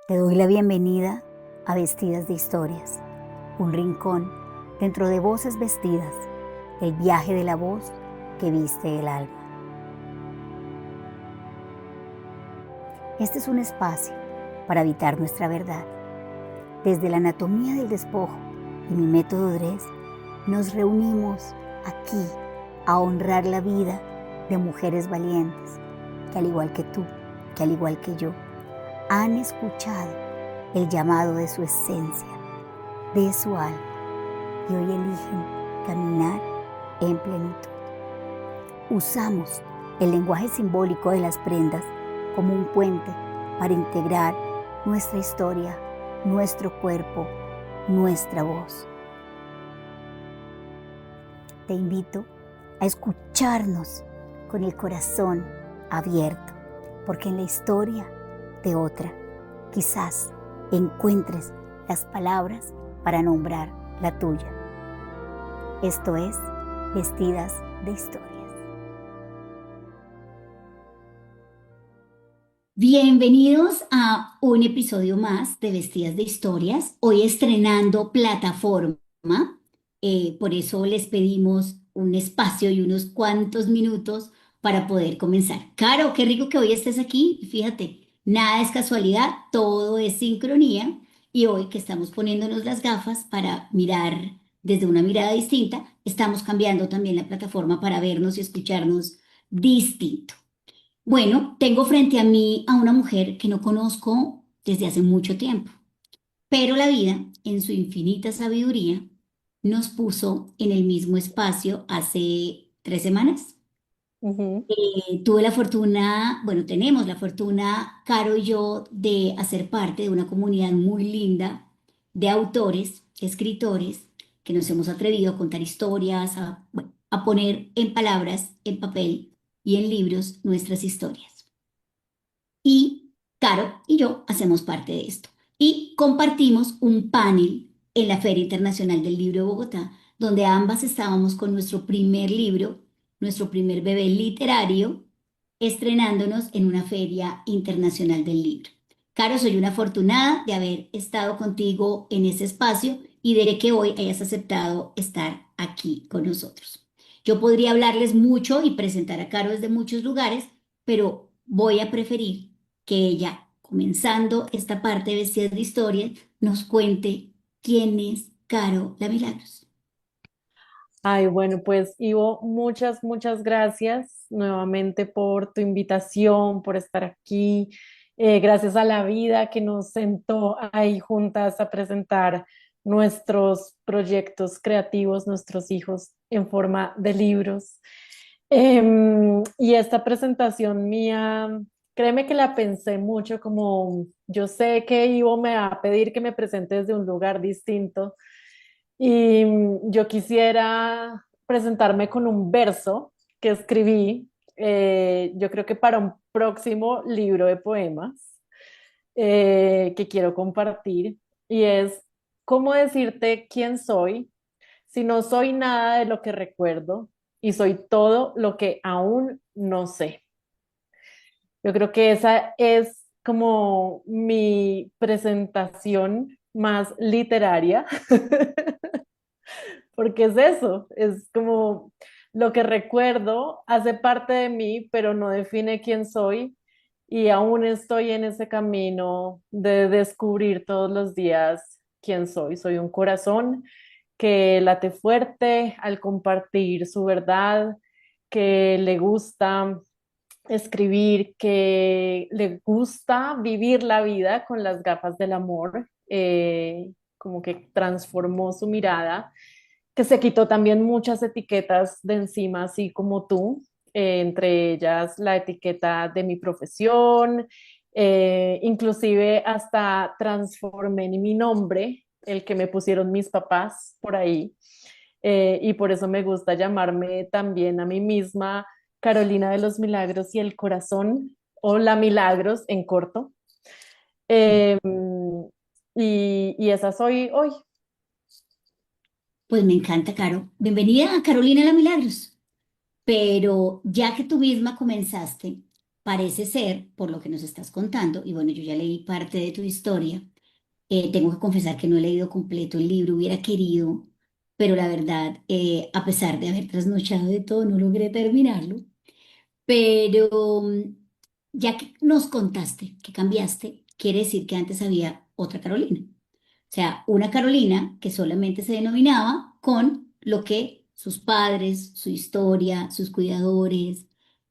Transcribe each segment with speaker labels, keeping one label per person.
Speaker 1: Te doy la bienvenida a Vestidas de Historias, un rincón dentro de voces vestidas, el viaje de la voz que viste el alma. Este es un espacio para habitar nuestra verdad. Desde la anatomía del despojo y mi método DRES, nos reunimos aquí a honrar la vida de mujeres valientes que al igual que tú, que al igual que yo, han escuchado el llamado de su esencia, de su alma, y hoy eligen caminar en plenitud. Usamos el lenguaje simbólico de las prendas como un puente para integrar nuestra historia, nuestro cuerpo, nuestra voz. Te invito a escucharnos con el corazón abierto, porque en la historia de otra quizás encuentres las palabras para nombrar la tuya. Esto es Vestidas de Historias. Bienvenidos a un episodio más de Vestidas de Historias. Hoy estrenando plataforma, por eso les pedimos un espacio y unos cuantos minutos para poder comenzar. Caro, qué rico que hoy estés aquí. Fíjate, nada es casualidad, todo es sincronía. Y hoy que estamos poniéndonos las gafas para mirar desde una mirada distinta, estamos cambiando también la plataforma para vernos y escucharnos distinto. Bueno, tengo frente a mí a una mujer que no conozco desde hace mucho tiempo, pero la vida, en su infinita sabiduría, nos puso en el mismo espacio hace 3 semanas.
Speaker 2: Ujú.
Speaker 1: Tuve la fortuna, bueno, tenemos la fortuna, Caro y yo, de hacer parte de una comunidad muy linda de autores, escritores, que nos hemos atrevido a contar historias, bueno, a poner en palabras, en papel y en libros nuestras historias. Y Caro y yo hacemos parte de esto. Y compartimos un panel en la Feria Internacional del Libro de Bogotá, donde ambas estábamos con nuestro primer libro, nuestro primer bebé literario, estrenándonos en una Feria Internacional del Libro. Caro, soy una afortunada de haber estado contigo en ese espacio y de que hoy hayas aceptado estar aquí con nosotros. Yo podría hablarles mucho y presentar a Caro desde muchos lugares, pero voy a preferir que ella, comenzando esta parte de Vestidas de Historia, nos cuente quién es Caro La Milagros.
Speaker 2: Ay, bueno, pues Ivo, muchas gracias nuevamente por tu invitación, por estar aquí. Gracias a la vida que nos sentó ahí juntas a presentar nuestros proyectos creativos, nuestros hijos en forma de libros. Y esta presentación mía, créeme que la pensé mucho, como yo sé que Ivo me va a pedir que me presente desde un lugar distinto. Y yo quisiera presentarme con un verso que escribí, yo creo que para un próximo libro de poemas que quiero compartir, y es cómo decirte quién soy si no soy nada de lo que recuerdo y soy todo lo que aún no sé. Yo creo que esa es como mi presentación más literaria. Porque es eso, es como lo que recuerdo hace parte de mí, pero no define quién soy, y aún estoy en ese camino de descubrir todos los días quién soy. Soy un corazón que late fuerte al compartir su verdad, que le gusta escribir, que le gusta vivir la vida con las gafas del amor, como que transformó su mirada, que se quitó también muchas etiquetas de encima, así como tú, entre ellas la etiqueta de mi profesión, inclusive hasta transformé en mi nombre, el que me pusieron mis papás por ahí, y por eso me gusta llamarme también a mí misma Carolina de los Milagros y el Corazón, o La Milagros en corto. Eh, y esa soy hoy.
Speaker 1: Pues me encanta, Caro. Bienvenida a Carolina La Milagros. Pero ya que tú misma comenzaste, parece ser, por lo que nos estás contando, y bueno, yo ya leí parte de tu historia, tengo que confesar que no he leído completo el libro, hubiera querido, pero la verdad, a pesar de haber trasnochado de todo, no logré terminarlo. Pero ya que nos contaste que cambiaste, quiere decir que antes había otra Carolina. O sea, una Carolina que solamente se denominaba con lo que sus padres, su historia, sus cuidadores,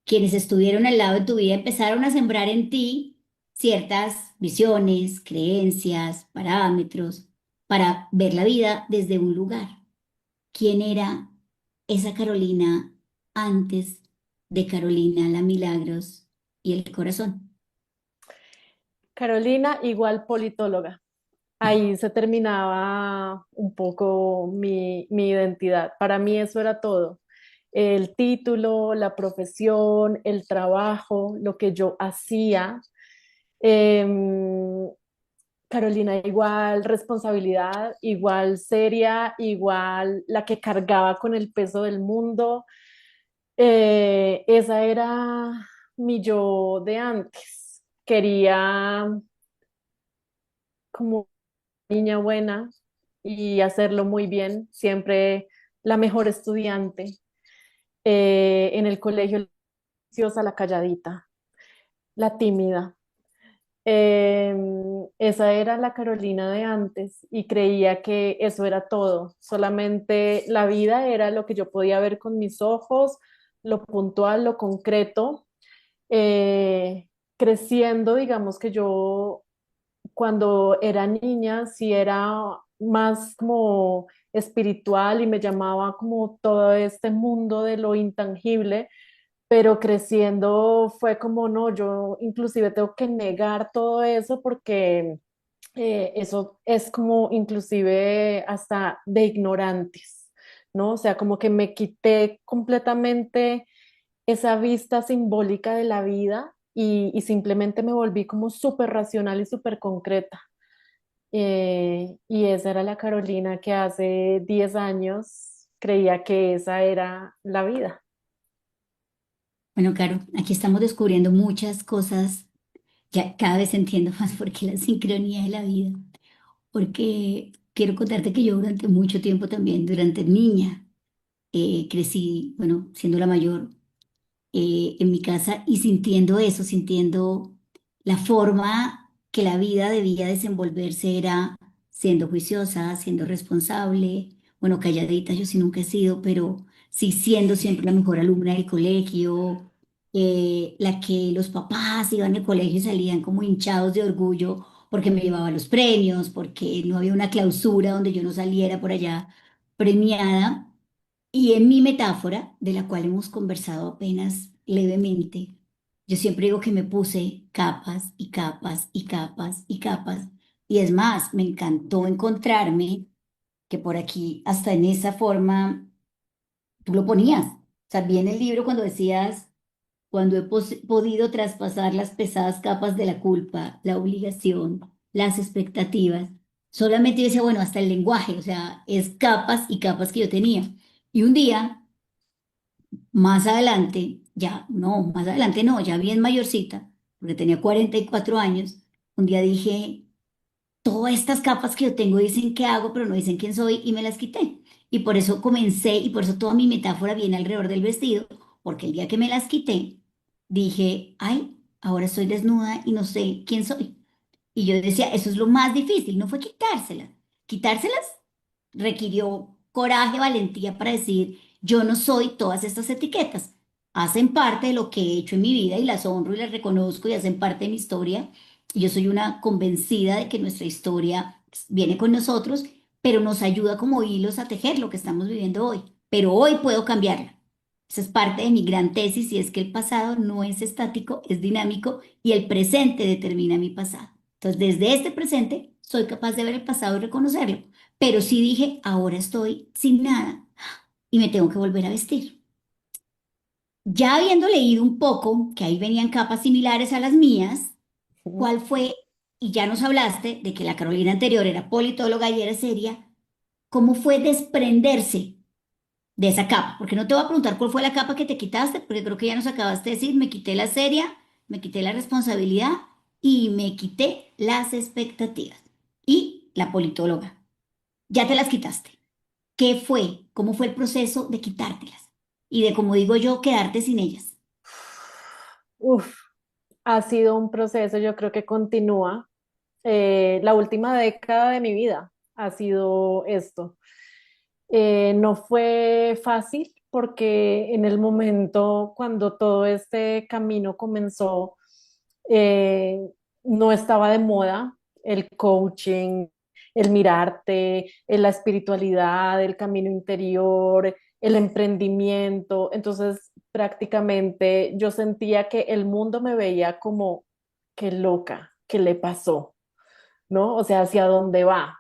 Speaker 1: quienes estuvieron al lado de tu vida, empezaron a sembrar en ti ciertas visiones, creencias, parámetros, para ver la vida desde un lugar. ¿Quién era esa Carolina antes de Carolina la Milagros y el corazón?
Speaker 2: Carolina, igual politóloga. Ahí se terminaba un poco mi identidad. Para mí eso era todo. El título, la profesión, el trabajo, lo que yo hacía. Em, Carolina, igual responsabilidad, igual seria, igual la que cargaba con el peso del mundo. Esa era mi yo de antes. Quería como niña buena y hacerlo muy bien, siempre la mejor estudiante. En el colegio, la graciosa, la calladita, la tímida. Esa era la Carolina de antes y creía que eso era todo. Solamente la vida era lo que yo podía ver con mis ojos, lo puntual, lo concreto. Eh, Creciendo, digamos que yo cuando era niña sí era más como espiritual y me llamaba como todo este mundo de lo intangible, pero creciendo fue como no, yo inclusive tengo que negar todo eso porque eso es como inclusive hasta de ignorantes, ¿no? O sea, como que me quité completamente esa vista simbólica de la vida y simplemente me volví como súper racional y súper concreta. Y esa era la Carolina que hace 10 años creía que esa era la vida.
Speaker 1: Bueno, Caro, aquí estamos descubriendo muchas cosas. Ya cada vez entiendo más por qué la sincronía de la vida. Porque quiero contarte que yo durante mucho tiempo también, durante niña, crecí, bueno, siendo la mayor en mi casa y sintiendo eso, sintiendo la forma que la vida debía desenvolverse era siendo juiciosa, siendo responsable, bueno, calladita, yo sí nunca he sido, pero sí siendo siempre la mejor alumna del colegio, la que los papás iban al colegio y salían como hinchados de orgullo porque me llevaba los premios, porque no había una clausura donde yo no saliera por allá premiada. Y en mi metáfora, de la cual hemos conversado apenas levemente, yo siempre digo que me puse capas y capas y capas y capas. Y es más, me encantó encontrarme que por aquí, hasta en esa forma, tú lo ponías. O sea, vi en el libro cuando decías, cuando he podido traspasar las pesadas capas de la culpa, la obligación, las expectativas. Solamente yo decía, bueno, hasta el lenguaje, o sea, es capas y capas que yo tenía. Y un día más adelante, ya, no, más adelante no, ya bien mayorcita, porque tenía 44 años, un día dije, todas estas capas que yo tengo dicen qué hago, pero no dicen quién soy y me las quité. Y por eso comencé, y por eso toda mi metáfora viene alrededor del vestido, porque el día que me las quité, dije, ay, ahora estoy desnuda y no sé quién soy. Y yo decía, eso es lo más difícil, no fue quitárselas. Quitárselas requirió coraje, valentía para decir, yo no soy todas estas etiquetas. Hacen parte de lo que he hecho en mi vida y las honro y las reconozco y hacen parte de mi historia. Y yo soy una convencida de que nuestra historia viene con nosotros, pero nos ayuda como hilos a tejer lo que estamos viviendo hoy. Pero hoy puedo cambiarla. Esa es parte de mi gran tesis y es que el pasado no es estático, es dinámico y el presente determina mi pasado. Entonces, desde este presente soy capaz de ver el pasado y reconocerlo. Pero sí dije, ahora estoy sin nada y me tengo que volver a vestir. Ya habiendo leído un poco, que ahí venían capas similares a las mías, ¿cuál fue? Y ya nos hablaste de que la Carolina anterior era politóloga y era seria. ¿Cómo fue desprenderse de esa capa? Porque no te voy a preguntar cuál fue la capa que te quitaste, porque creo que ya nos acabaste de decir, me quité la seria me quité la responsabilidad y me quité las expectativas. Y la politóloga, ya te las quitaste. ¿Qué fue? ¿Cómo fue el proceso de quitártelas? Y de, como digo yo, quedarte sin ellas.
Speaker 2: Uf, ha sido un proceso, yo creo que continúa. La última década de mi vida ha sido esto. No fue fácil porque en el momento cuando todo este camino comenzó, eh, no estaba de moda el coaching, el mirarte, la espiritualidad, el camino interior, el emprendimiento. Entonces, prácticamente yo sentía que el mundo me veía como, qué loca, qué le pasó, ¿no? O sea, ¿hacia dónde va?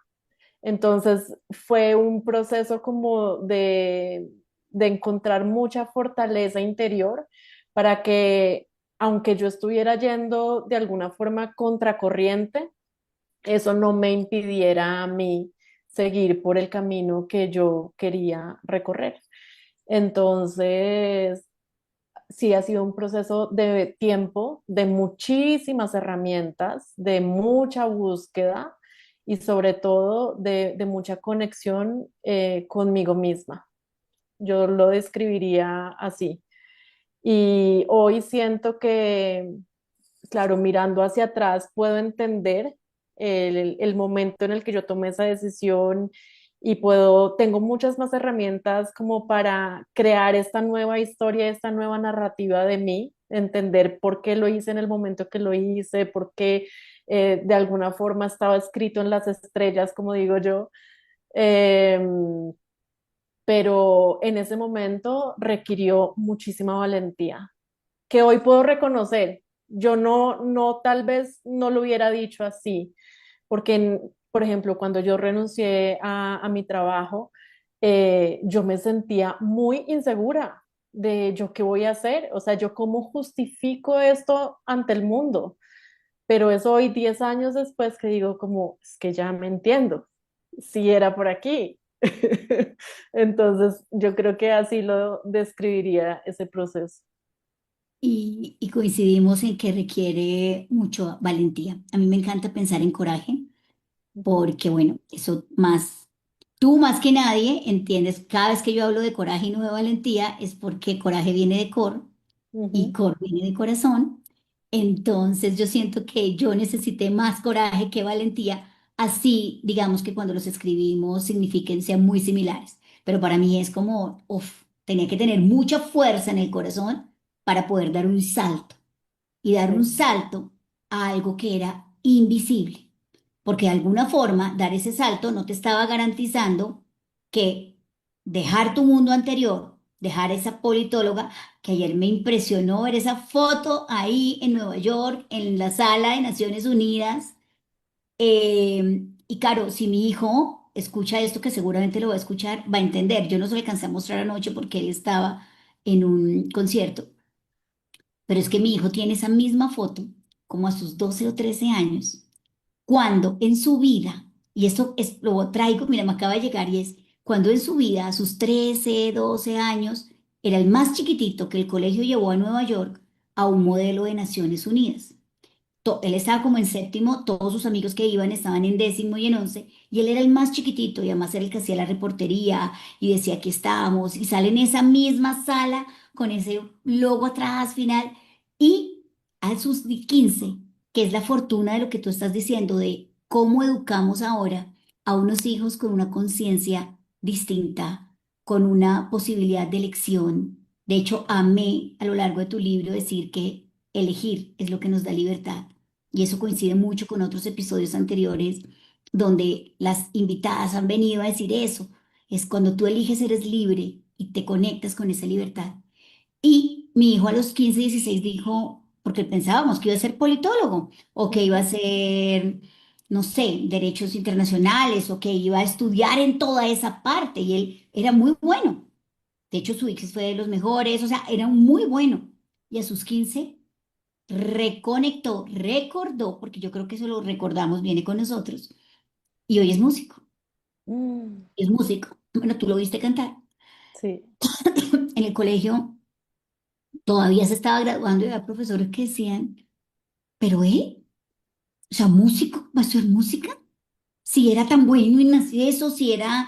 Speaker 2: Entonces fue un proceso como de encontrar mucha fortaleza interior para que, aunque yo estuviera yendo de alguna forma contracorriente, eso no me impidiera a mí seguir por el camino que yo quería recorrer. Entonces, sí ha sido un proceso de tiempo, de muchísimas herramientas, de mucha búsqueda y sobre todo de mucha conexión conmigo misma. Yo lo describiría así. Y hoy siento que, claro, mirando hacia atrás, puedo entender el momento en el que yo tomé esa decisión y tengo muchas más herramientas como para crear esta nueva historia, esta nueva narrativa de mí, entender por qué lo hice en el momento que lo hice, por qué de alguna forma estaba escrito en las estrellas, como digo yo. Em, pero en ese momento requirió muchísima valentía que hoy puedo reconocer. Yo no, tal vez no lo hubiera dicho así, porque, por ejemplo, cuando yo renuncié a mi trabajo, yo me sentía muy insegura de yo qué voy a hacer, o sea, yo cómo justifico esto ante el mundo, pero es hoy 10 años después que digo como, es que ya me entiendo, si era por aquí. Entonces, yo creo que así lo describiría ese proceso.
Speaker 1: Y coincidimos en que requiere mucha valentía. A mí me encanta pensar en coraje
Speaker 2: Ujú,
Speaker 1: porque, bueno, eso más, tú más que nadie entiendes, cada vez que yo hablo de coraje y no de valentía es porque coraje viene de cor y
Speaker 2: ujú.
Speaker 1: cor viene de corazón. Entonces yo siento que yo necesité más coraje que valentía, así digamos que cuando los escribimos signifiquen, sean muy similares. Pero para mí es como, uff, tenía que tener mucha fuerza en el corazón para poder dar un salto y dar un
Speaker 2: Sí.
Speaker 1: salto a algo que era invisible, porque de alguna forma dar ese salto no te estaba garantizando que dejar tu mundo anterior, dejar esa politóloga, que ayer me impresionó ver esa foto ahí en Nueva York, en la sala de Naciones Unidas. Y claro, si mi hijo escucha esto, que seguramente lo va a escuchar, va a entender. Yo no se lo alcancé a mostrar anoche porque él estaba en un concierto, pero es que mi hijo tiene esa misma foto como a sus 12 o 13 años, cuando en su vida, y esto es, lo traigo, mira, me acaba de llegar, y es cuando en su vida, a sus 13 12 años, era el más chiquitito que el colegio llevó a Nueva York a un modelo de Naciones Unidas. Él estaba como en séptimo, todos sus amigos que iban estaban en décimo y en once, y él era el más chiquitito, y además era el que hacía la reportería, y decía aquí estábamos, y sale en esa misma sala con ese logo atrás final, y a sus 15, que es la fortuna de lo que tú estás diciendo, de cómo educamos ahora a unos hijos con una conciencia distinta, con una posibilidad de elección. De hecho, amé a lo largo de tu libro decir que elegir es lo que nos da libertad. Y eso coincide mucho con otros episodios anteriores donde las invitadas han venido a decir eso. Es cuando tú eliges, eres libre y te conectas con esa libertad. Y mi hijo a los 15 16 dijo, porque pensábamos que iba a ser politólogo o que iba a
Speaker 2: Ujú.
Speaker 1: ser, no sé, derechos internacionales o que iba a estudiar en toda esa parte. Y él era muy bueno. De hecho, su ICFES fue de los mejores, o sea, era muy bueno. Y a sus 15 reconectó, recordó, porque yo creo que eso lo recordamos, viene con nosotros, y hoy es músico,
Speaker 2: Mm,
Speaker 1: es músico. Bueno, tú lo viste cantar.
Speaker 2: sí.
Speaker 1: En el colegio todavía se estaba graduando y había profesores que decían, pero o sea, músico, ¿va a ser música? Si era tan bueno en eso, si era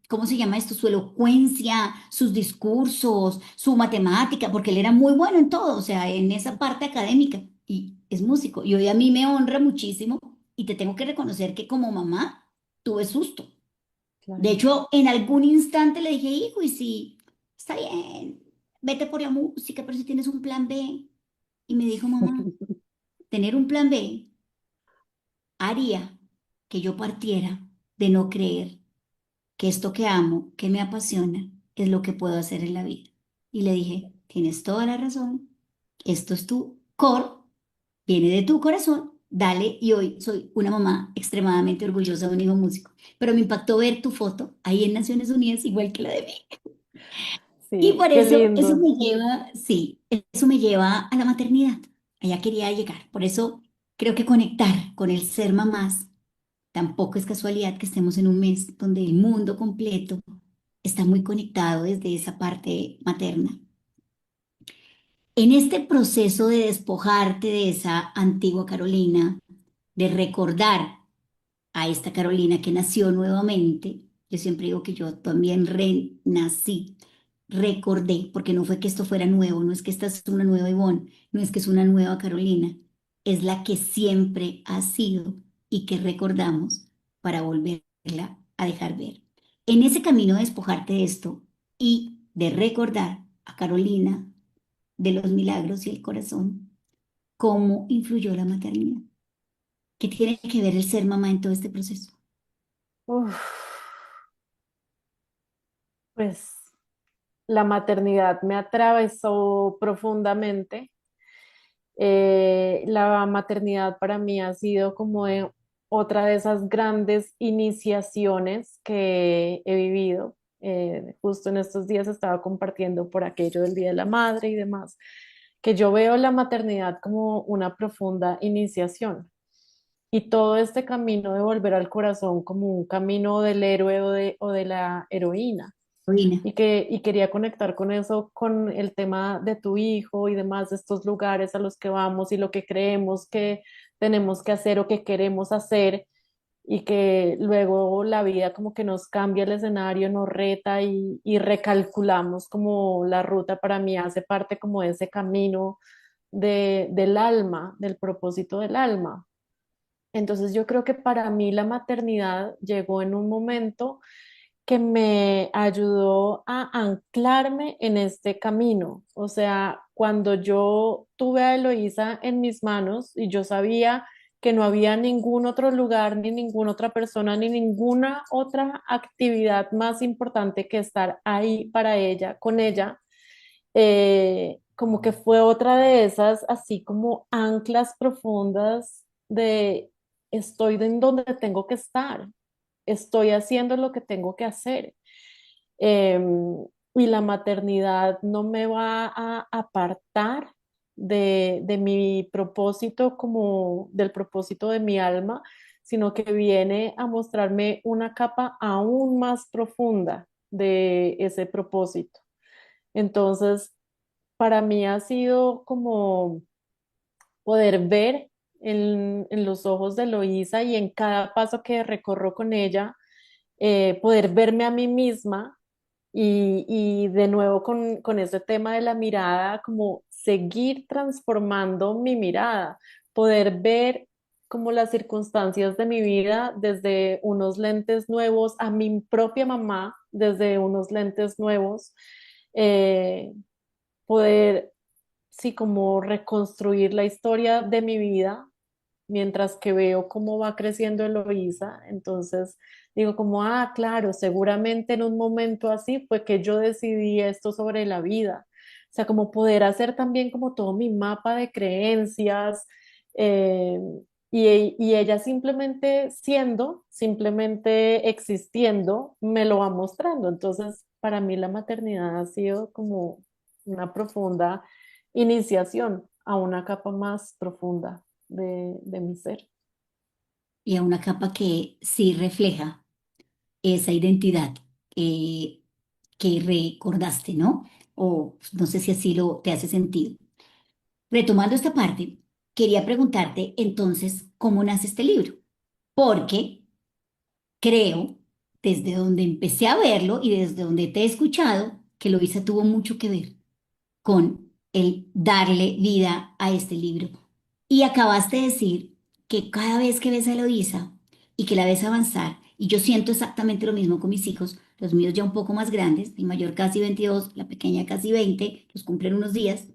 Speaker 1: ¿cómo se llama esto? Su elocuencia, sus discursos, su matemática, porque él era muy bueno en todo, o sea, en esa parte académica, y es músico. Y hoy a mí me honra muchísimo y te tengo que reconocer que como mamá tuve susto. De
Speaker 2: Claro.
Speaker 1: hecho, en algún instante le dije, hijo, y si está bien, vete por la música, pero si tienes un plan B. Y me dijo, mamá, tener un plan B haría que yo partiera de no creer que esto que amo, que me apasiona, es lo que puedo hacer en la vida. Y le dije, tienes toda la razón, esto es tu core, viene de tu corazón, dale, y hoy soy una mamá extremadamente orgullosa de un hijo músico. Pero me impactó ver tu foto ahí en Naciones Unidas, igual que la de mí. Y
Speaker 2: Sí,
Speaker 1: por
Speaker 2: qué
Speaker 1: eso
Speaker 2: lindo.
Speaker 1: me lleva, sí, eso me lleva a la maternidad. Allá quería llegar. Por eso creo que conectar con el ser mamás tampoco es casualidad que estemos en un mes donde el mundo completo está muy conectado desde esa parte materna. En este proceso de despojarte de esa antigua Carolina, de recordar a esta Carolina que nació nuevamente, yo siempre digo que yo también renací, recordé, porque no fue que esto fuera nuevo, no es que esta es una nueva Ivonne, no es que es una nueva Carolina, es la que siempre ha sido y que recordamos para volverla a dejar ver. En ese camino de despojarte de esto y de recordar a Carolina de los milagros y el corazón, ¿cómo influyó la maternidad? ¿Qué tiene que ver el ser mamá en todo este proceso?
Speaker 2: Uf, pues la maternidad me atravesó profundamente. La maternidad para mí ha sido como otra de esas grandes iniciaciones que he vivido. Justo en estos días estaba compartiendo por aquello del Día de la Madre y demás, que yo veo la maternidad como una profunda iniciación. Y todo este camino de volver al corazón como un camino del héroe o de la heroína
Speaker 1: Carolina.
Speaker 2: y quería conectar con eso, con el tema de tu hijo y demás, de estos lugares a los que vamos y lo que creemos que tenemos que hacer o que queremos hacer y que luego la vida como que nos cambia el escenario, nos reta y recalculamos como la ruta para mí hace parte como de ese camino del alma, del propósito del alma. Entonces yo creo que para mí la maternidad llegó en un momento que me ayudó a anclarme en este camino. O sea, cuando yo tuve a Eloísa en mis manos y yo sabía que no había ningún otro lugar, ni ninguna otra persona, ni ninguna otra actividad más importante que estar ahí para ella, con ella, como que fue otra de esas, así como anclas profundas de estoy en donde tengo que estar, estoy haciendo lo que tengo que hacer. Y la maternidad no me va a apartar de mi propósito como del propósito de mi alma, sino que viene a mostrarme una capa aún más profunda de ese propósito. Entonces, para mí ha sido como poder ver en los ojos de Eloísa y en cada paso que recorro con ella, poder verme a mí misma y de nuevo con ese tema de la mirada, como seguir transformando mi mirada, poder ver como las circunstancias de mi vida desde unos lentes nuevos, a mi propia mamá desde unos lentes nuevos, eh, poder, sí, como reconstruir la historia de mi vida mientras que veo cómo va creciendo Eloísa. Entonces digo como, ah, claro, seguramente en un momento así fue que yo decidí esto sobre la vida. O sea, como poder hacer también como todo mi mapa de creencias, eh, y ella simplemente siendo, simplemente existiendo, me lo va mostrando. Entonces, para mí la maternidad ha sido como una profunda iniciación a una capa más profunda de mi ser.
Speaker 1: Y a una capa que sí refleja esa identidad eh, que recordaste, ¿no? o no sé si así lo te hace sentido. Retomando esta parte, quería preguntarte entonces cómo nace este libro, porque creo, desde donde empecé a verlo y desde donde te he escuchado, que Loisa tuvo mucho que ver con el darle vida a este libro. Y acabaste de decir que cada vez que ves a Eloísa y que la ves avanzar, y yo siento exactamente lo mismo con mis hijos, los míos ya un poco más grandes, mi mayor casi 22, la pequeña casi 20, los cumplen unos días,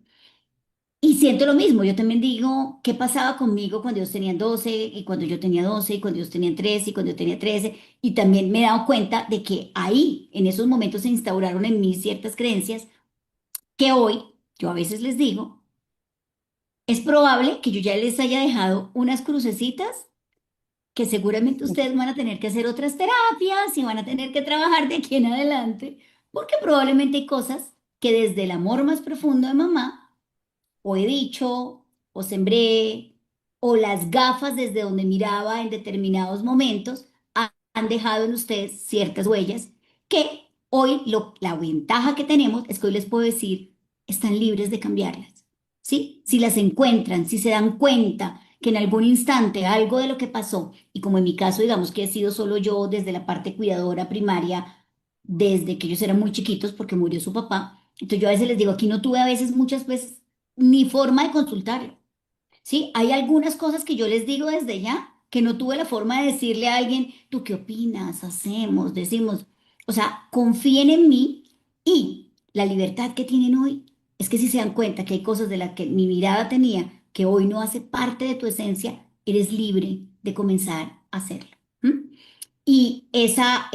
Speaker 1: y siento lo mismo, yo también digo, ¿qué pasaba conmigo cuando ellos tenían 12 y cuando yo tenía 12 y cuando ellos tenían 13 y cuando yo tenía 13? Y también me he dado cuenta de que ahí, en esos momentos, se instauraron en mí ciertas creencias que hoy, yo a veces les digo, es probable que yo ya les haya dejado unas crucecitas que seguramente ustedes van a tener que hacer otras terapias y van a tener que trabajar de aquí en adelante, porque probablemente hay cosas que desde el amor más profundo de mamá o he dicho, o sembré, o las gafas desde donde miraba en determinados momentos han dejado en ustedes ciertas huellas que hoy la ventaja que tenemos es que hoy les puedo decir, están libres de cambiarlas, ¿sí? Si las encuentran, si se dan cuenta que en algún instante algo de lo que pasó, y como en mi caso, digamos que he sido solo yo desde la parte cuidadora primaria, desde que ellos eran muy chiquitos porque murió su papá, entonces yo a veces les digo, aquí no tuve a veces, muchas veces, ni forma de consultarlo. ¿Sí? Hay algunas cosas que yo les digo desde ya, que no tuve la forma de decirle a alguien, ¿tú qué opinas? Hacemos, decimos. O sea, confíen en mí y la libertad que tienen hoy es que si se dan cuenta que hay cosas de las que mi mirada tenía que hoy no hace parte de tu esencia, eres libre de comenzar a hacerlo. ¿M? Y esa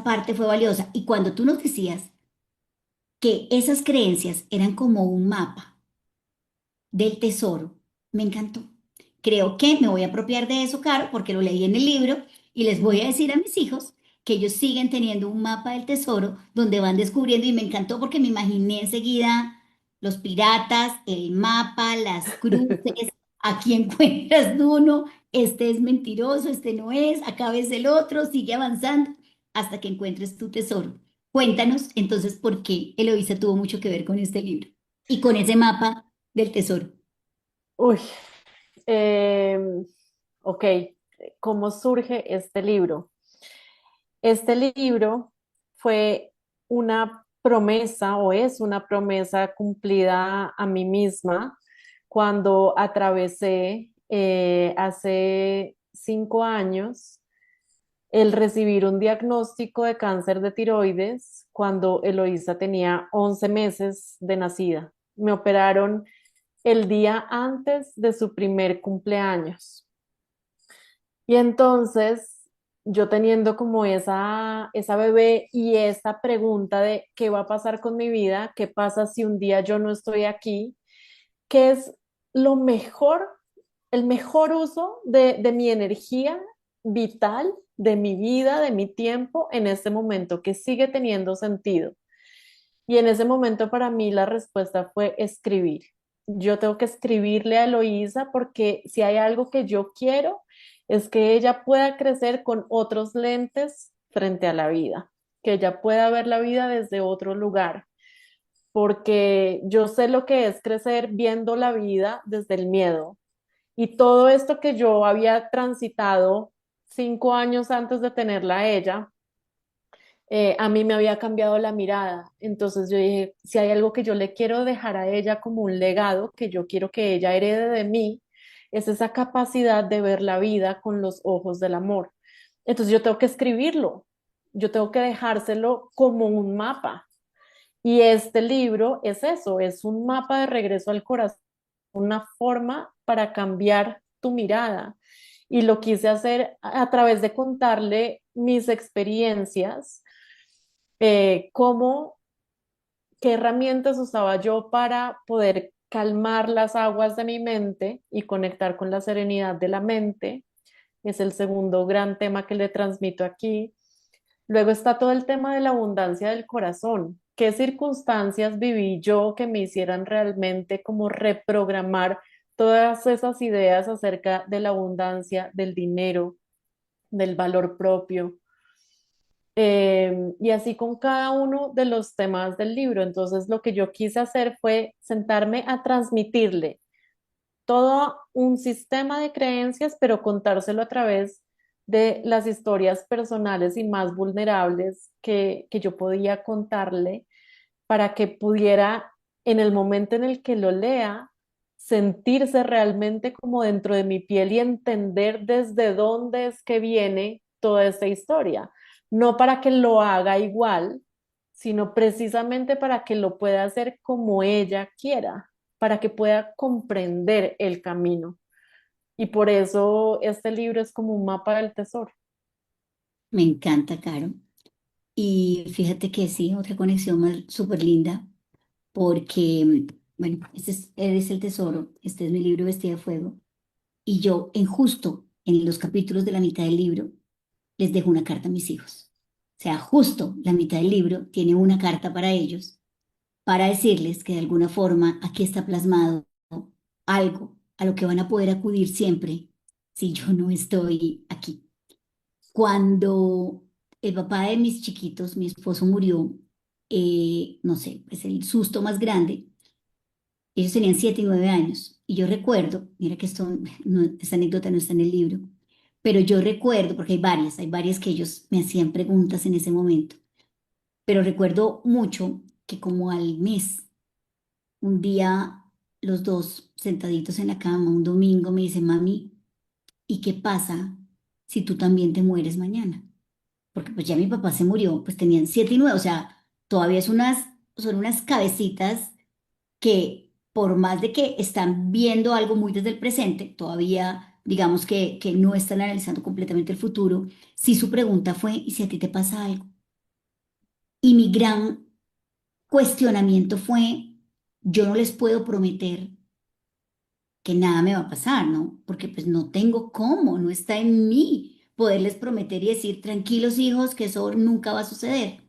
Speaker 1: parte fue valiosa. Y cuando tú nos decías que esas creencias eran como un mapa, del tesoro. Me encantó. Creo que me voy a apropiar de eso, Caro, porque lo leí en el libro y les voy a decir a mis hijos que ellos siguen teniendo un mapa del tesoro donde van descubriendo y me encantó porque me imaginé enseguida los piratas, el mapa, las cruces, aquí encuentras uno, este es mentiroso, este no es, acá ves el otro, sigue avanzando hasta que encuentres tu tesoro. Cuéntanos entonces por qué Eloísa tuvo mucho que ver con este libro y con ese mapa del tesoro.
Speaker 2: Uy, em, ok, ¿cómo surge este libro? Este libro fue una promesa o es una promesa cumplida a mí misma cuando atravesé hace 5 años el recibir un diagnóstico de cáncer de tiroides cuando Eloísa tenía 11 meses de nacida. Me operaron el día antes de su primer cumpleaños. Y entonces, yo teniendo como esa bebé y esta pregunta de qué va a pasar con mi vida, qué pasa si un día yo no estoy aquí, qué es lo mejor, el mejor uso de mi energía vital, de mi vida, de mi tiempo en este momento, que sigue teniendo sentido. Y en ese momento para mí la respuesta fue escribir. Yo tengo que escribirle a Eloísa porque si hay algo que yo quiero es que ella pueda crecer con otros lentes frente a la vida, que ella pueda ver la vida desde otro lugar, porque yo sé lo que es crecer viendo la vida desde el miedo. Y todo esto que yo había transitado 5 años antes de tenerla a ella, a mí me había cambiado la mirada. Entonces yo dije, si hay algo que yo le quiero dejar a ella como un legado, que yo quiero que ella herede de mí, es esa capacidad de ver la vida con los ojos del amor. Entonces yo tengo que escribirlo, yo tengo que dejárselo como un mapa. Y este libro es eso, es un mapa de regreso al corazón, una forma para cambiar tu mirada. Y lo quise hacer a través de contarle mis experiencias, cómo, qué herramientas usaba yo para poder calmar las aguas de mi mente y conectar con la serenidad de la mente. Es el segundo gran tema que le transmito aquí. Luego está todo el tema de la abundancia del corazón. ¿Qué circunstancias viví yo que me hicieran realmente como reprogramar todas esas ideas acerca de la abundancia, del dinero, del valor propio? Y así con cada uno de los temas del libro. Entonces, lo que yo quise hacer fue sentarme a transmitirle todo un sistema de creencias, pero contárselo a través de las historias personales y más vulnerables que yo podía contarle para que pudiera, en el momento en el que lo lea, sentirse realmente como dentro de mi piel y entender desde dónde es que viene toda esta historia. No para que lo haga igual, sino precisamente para que lo pueda hacer como ella quiera, para que pueda comprender el camino. Y por eso este libro es como un mapa del tesoro.
Speaker 1: Me encanta, Caro. Y fíjate que sí, otra conexión súper linda, porque, bueno, Eres el tesoro, este es mi libro Vestida de Fuego, y yo justo en los capítulos de la mitad del libro les dejo una carta a mis hijos. O sea, justo la mitad del libro tiene una carta para ellos, para decirles que de alguna forma aquí está plasmado algo a lo que van a poder acudir siempre si yo no estoy aquí. Cuando el papá de mis chiquitos, mi esposo, murió, no sé, es el susto más grande. Ellos tenían 7 y 9 años. Y yo recuerdo, mira que esta anécdota no está en el libro, pero yo recuerdo, porque hay varias que ellos me hacían preguntas en ese momento, pero recuerdo mucho que como al mes, un día, los dos sentaditos en la cama, un domingo, me dice, mami, ¿y qué pasa si tú también te mueres mañana? Porque pues ya mi papá se murió, pues tenían 7 y 9, o sea, todavía son unas cabecitas que por más de que están viendo algo muy desde el presente, todavía digamos que no están analizando completamente el futuro, sí su pregunta fue, ¿y si a ti te pasa algo? Y mi gran cuestionamiento fue, yo no les puedo prometer que nada me va a pasar, ¿no? Porque pues no tengo cómo, no está en mí poderles prometer y decir, tranquilos hijos, que eso nunca va a suceder.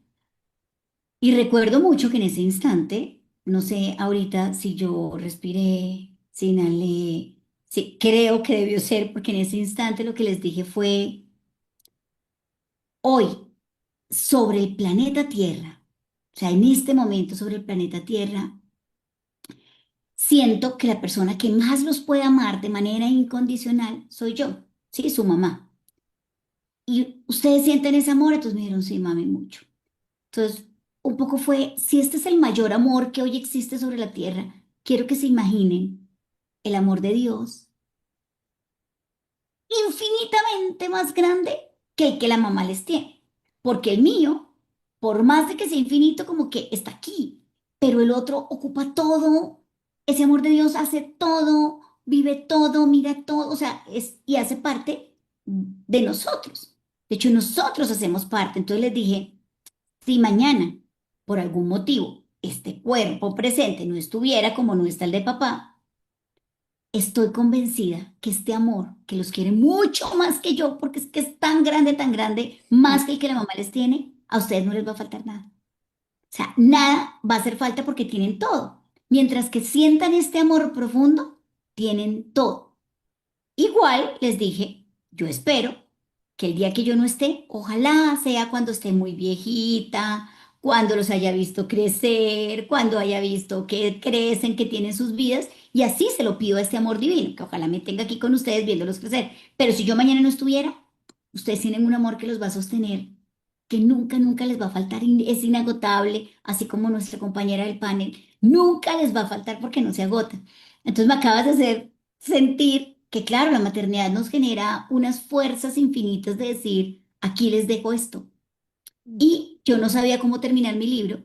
Speaker 1: Y recuerdo mucho que en ese instante, no sé ahorita si yo respiré, si inhalé, sí, creo que debió ser, porque en ese instante lo que les dije fue, hoy, sobre el planeta Tierra, o sea, en este momento sobre el planeta Tierra, siento que la persona que más los puede amar de manera incondicional soy yo, sí, su mamá. Y ustedes sienten ese amor, entonces me dijeron, sí, mami, mucho. Entonces, un poco fue, si este es el mayor amor que hoy existe sobre la tierra, quiero que se imaginen el amor de Dios infinitamente más grande que el que la mamá les tiene. Porque el mío, por más de que sea infinito, como que está aquí, pero el otro ocupa todo, ese amor de Dios hace todo, vive todo, mira todo, o sea, y hace parte de nosotros. De hecho, nosotros hacemos parte. Entonces les dije, si mañana, por algún motivo, este cuerpo presente no estuviera como no está el de papá, estoy convencida que este amor, que los quiere mucho más que yo, porque es que es tan grande, más que el que la mamá les tiene, a ustedes no les va a faltar nada. O sea, nada va a hacer falta porque tienen todo. Mientras que sientan este amor profundo, tienen todo. Igual les dije, yo espero que el día que yo no esté, ojalá sea cuando esté muy viejita, cuando los haya visto crecer, cuando haya visto que crecen, que tienen sus vidas, y así se lo pido a este amor divino, que ojalá me tenga aquí con ustedes viéndolos crecer. Pero si yo mañana no estuviera, ustedes tienen un amor que los va a sostener, que nunca, nunca les va a faltar, es inagotable, así como nuestra compañera del panel, nunca les va a faltar porque no se agota. Entonces me acabas de hacer sentir que, claro, la maternidad nos genera unas fuerzas infinitas de decir, aquí les dejo esto. Y yo no sabía cómo terminar mi libro.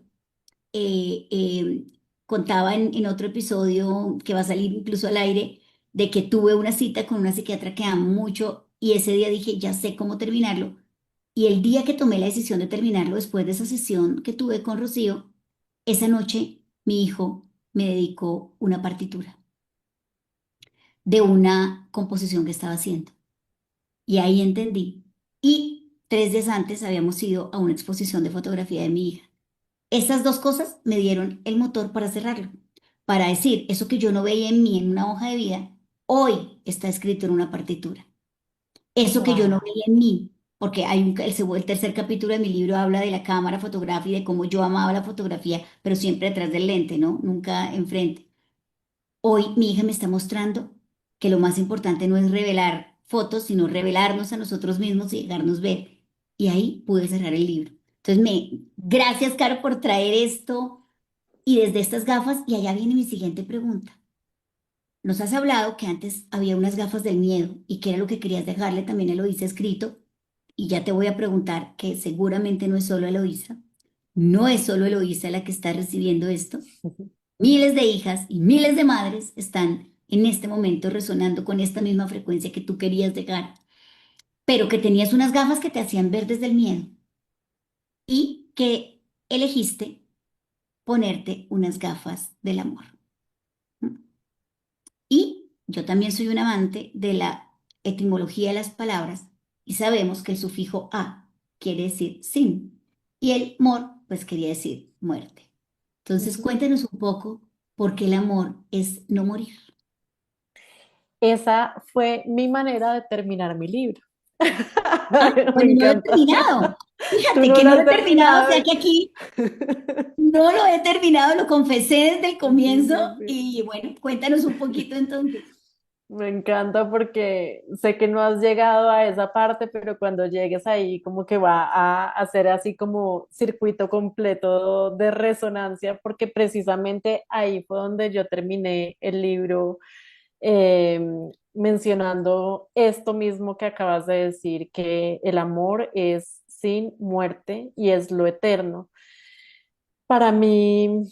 Speaker 1: Eh, eh, Contaba en otro episodio que va a salir incluso al aire de que tuve una cita con una psiquiatra que amo mucho y ese día dije, ya sé cómo terminarlo. Y el día que tomé la decisión de terminarlo, después de esa sesión que tuve con Rocío, esa noche mi hijo me dedicó una partitura de una composición que estaba haciendo. Y ahí entendí. Y 3 días antes habíamos ido a una exposición de fotografía de mi hija. Estas dos cosas me dieron el motor para cerrarlo, para decir, eso que yo no veía en mí en una hoja de vida, hoy está escrito en una partitura. Eso que yo no
Speaker 2: Wow.
Speaker 1: veía en mí porque hay el tercer capítulo de mi libro habla de la cámara fotográfica y de cómo yo amaba la fotografía, pero siempre detrás del lente, ¿no? Nunca enfrente. Hoy mi hija me está mostrando que lo más importante no es revelar fotos, sino revelarnos a nosotros mismos y dejarnos ver. Y ahí pude cerrar el libro. Entonces, gracias, Caro, por traer esto y desde estas gafas. Y allá viene mi siguiente pregunta. Nos has hablado que antes había unas gafas del miedo y que era lo que querías dejarle también a Eloísa escrito. Y ya te voy a preguntar que seguramente no es solo Eloísa. No es solo Eloísa la que está recibiendo esto. Miles de hijas y miles de madres están en este momento resonando con esta misma frecuencia que tú querías dejar, pero que tenías unas gafas que te hacían ver desde el miedo y que elegiste ponerte unas gafas del amor. Y yo también soy un amante de la etimología de las palabras y sabemos que el sufijo a quiere decir sin y el mor pues quería decir muerte. Entonces
Speaker 2: Ujú.
Speaker 1: cuéntanos un poco por qué el amor es no morir.
Speaker 2: Esa fue mi manera de terminar mi libro.
Speaker 1: Ah,
Speaker 2: Me
Speaker 1: bueno, no lo he
Speaker 2: encanta.
Speaker 1: terminado.
Speaker 2: Tú
Speaker 1: Fíjate
Speaker 2: no
Speaker 1: que
Speaker 2: lo
Speaker 1: no lo
Speaker 2: has
Speaker 1: he terminado, o
Speaker 2: terminado.
Speaker 1: sea que aquí no lo he terminado, lo confesé desde el
Speaker 2: Sí,
Speaker 1: comienzo
Speaker 2: sí, sí.
Speaker 1: y bueno, cuéntanos un poquito entonces.
Speaker 2: Me encanta porque sé que no has llegado a esa parte, pero cuando llegues ahí como que va a hacer así como circuito completo de resonancia, porque precisamente ahí fue donde yo terminé el libro eh, mencionando esto mismo que acabas de decir, que el amor es sin muerte y es lo eterno. Para mí,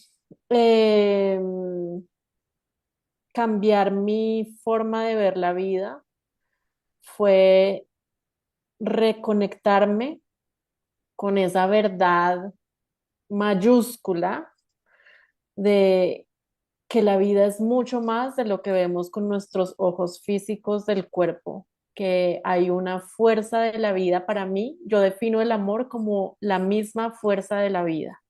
Speaker 2: eh, cambiar mi forma de ver la vida fue reconectarme con esa verdad mayúscula de que la vida es mucho más de lo que vemos con nuestros ojos físicos del cuerpo, que hay una fuerza de la vida. Para mí, yo defino el amor como la misma fuerza de la vida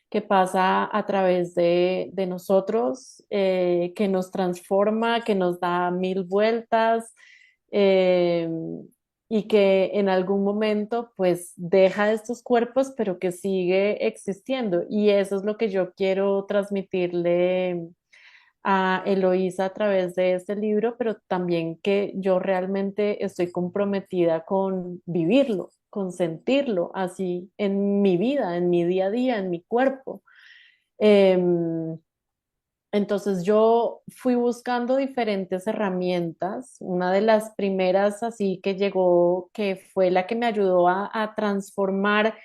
Speaker 2: que pasa a través de nosotros, que nos transforma, que nos da mil vueltas, eh, y que en algún momento pues deja estos cuerpos, pero que sigue existiendo. Y eso es lo que yo quiero transmitirle a Eloísa a través de este libro, pero también que yo realmente estoy comprometida con vivirlo, con sentirlo así en mi vida, en mi día a día, en mi cuerpo. Em, entonces yo fui buscando diferentes herramientas. Una de las primeras así que llegó, que fue la que me ayudó a transformar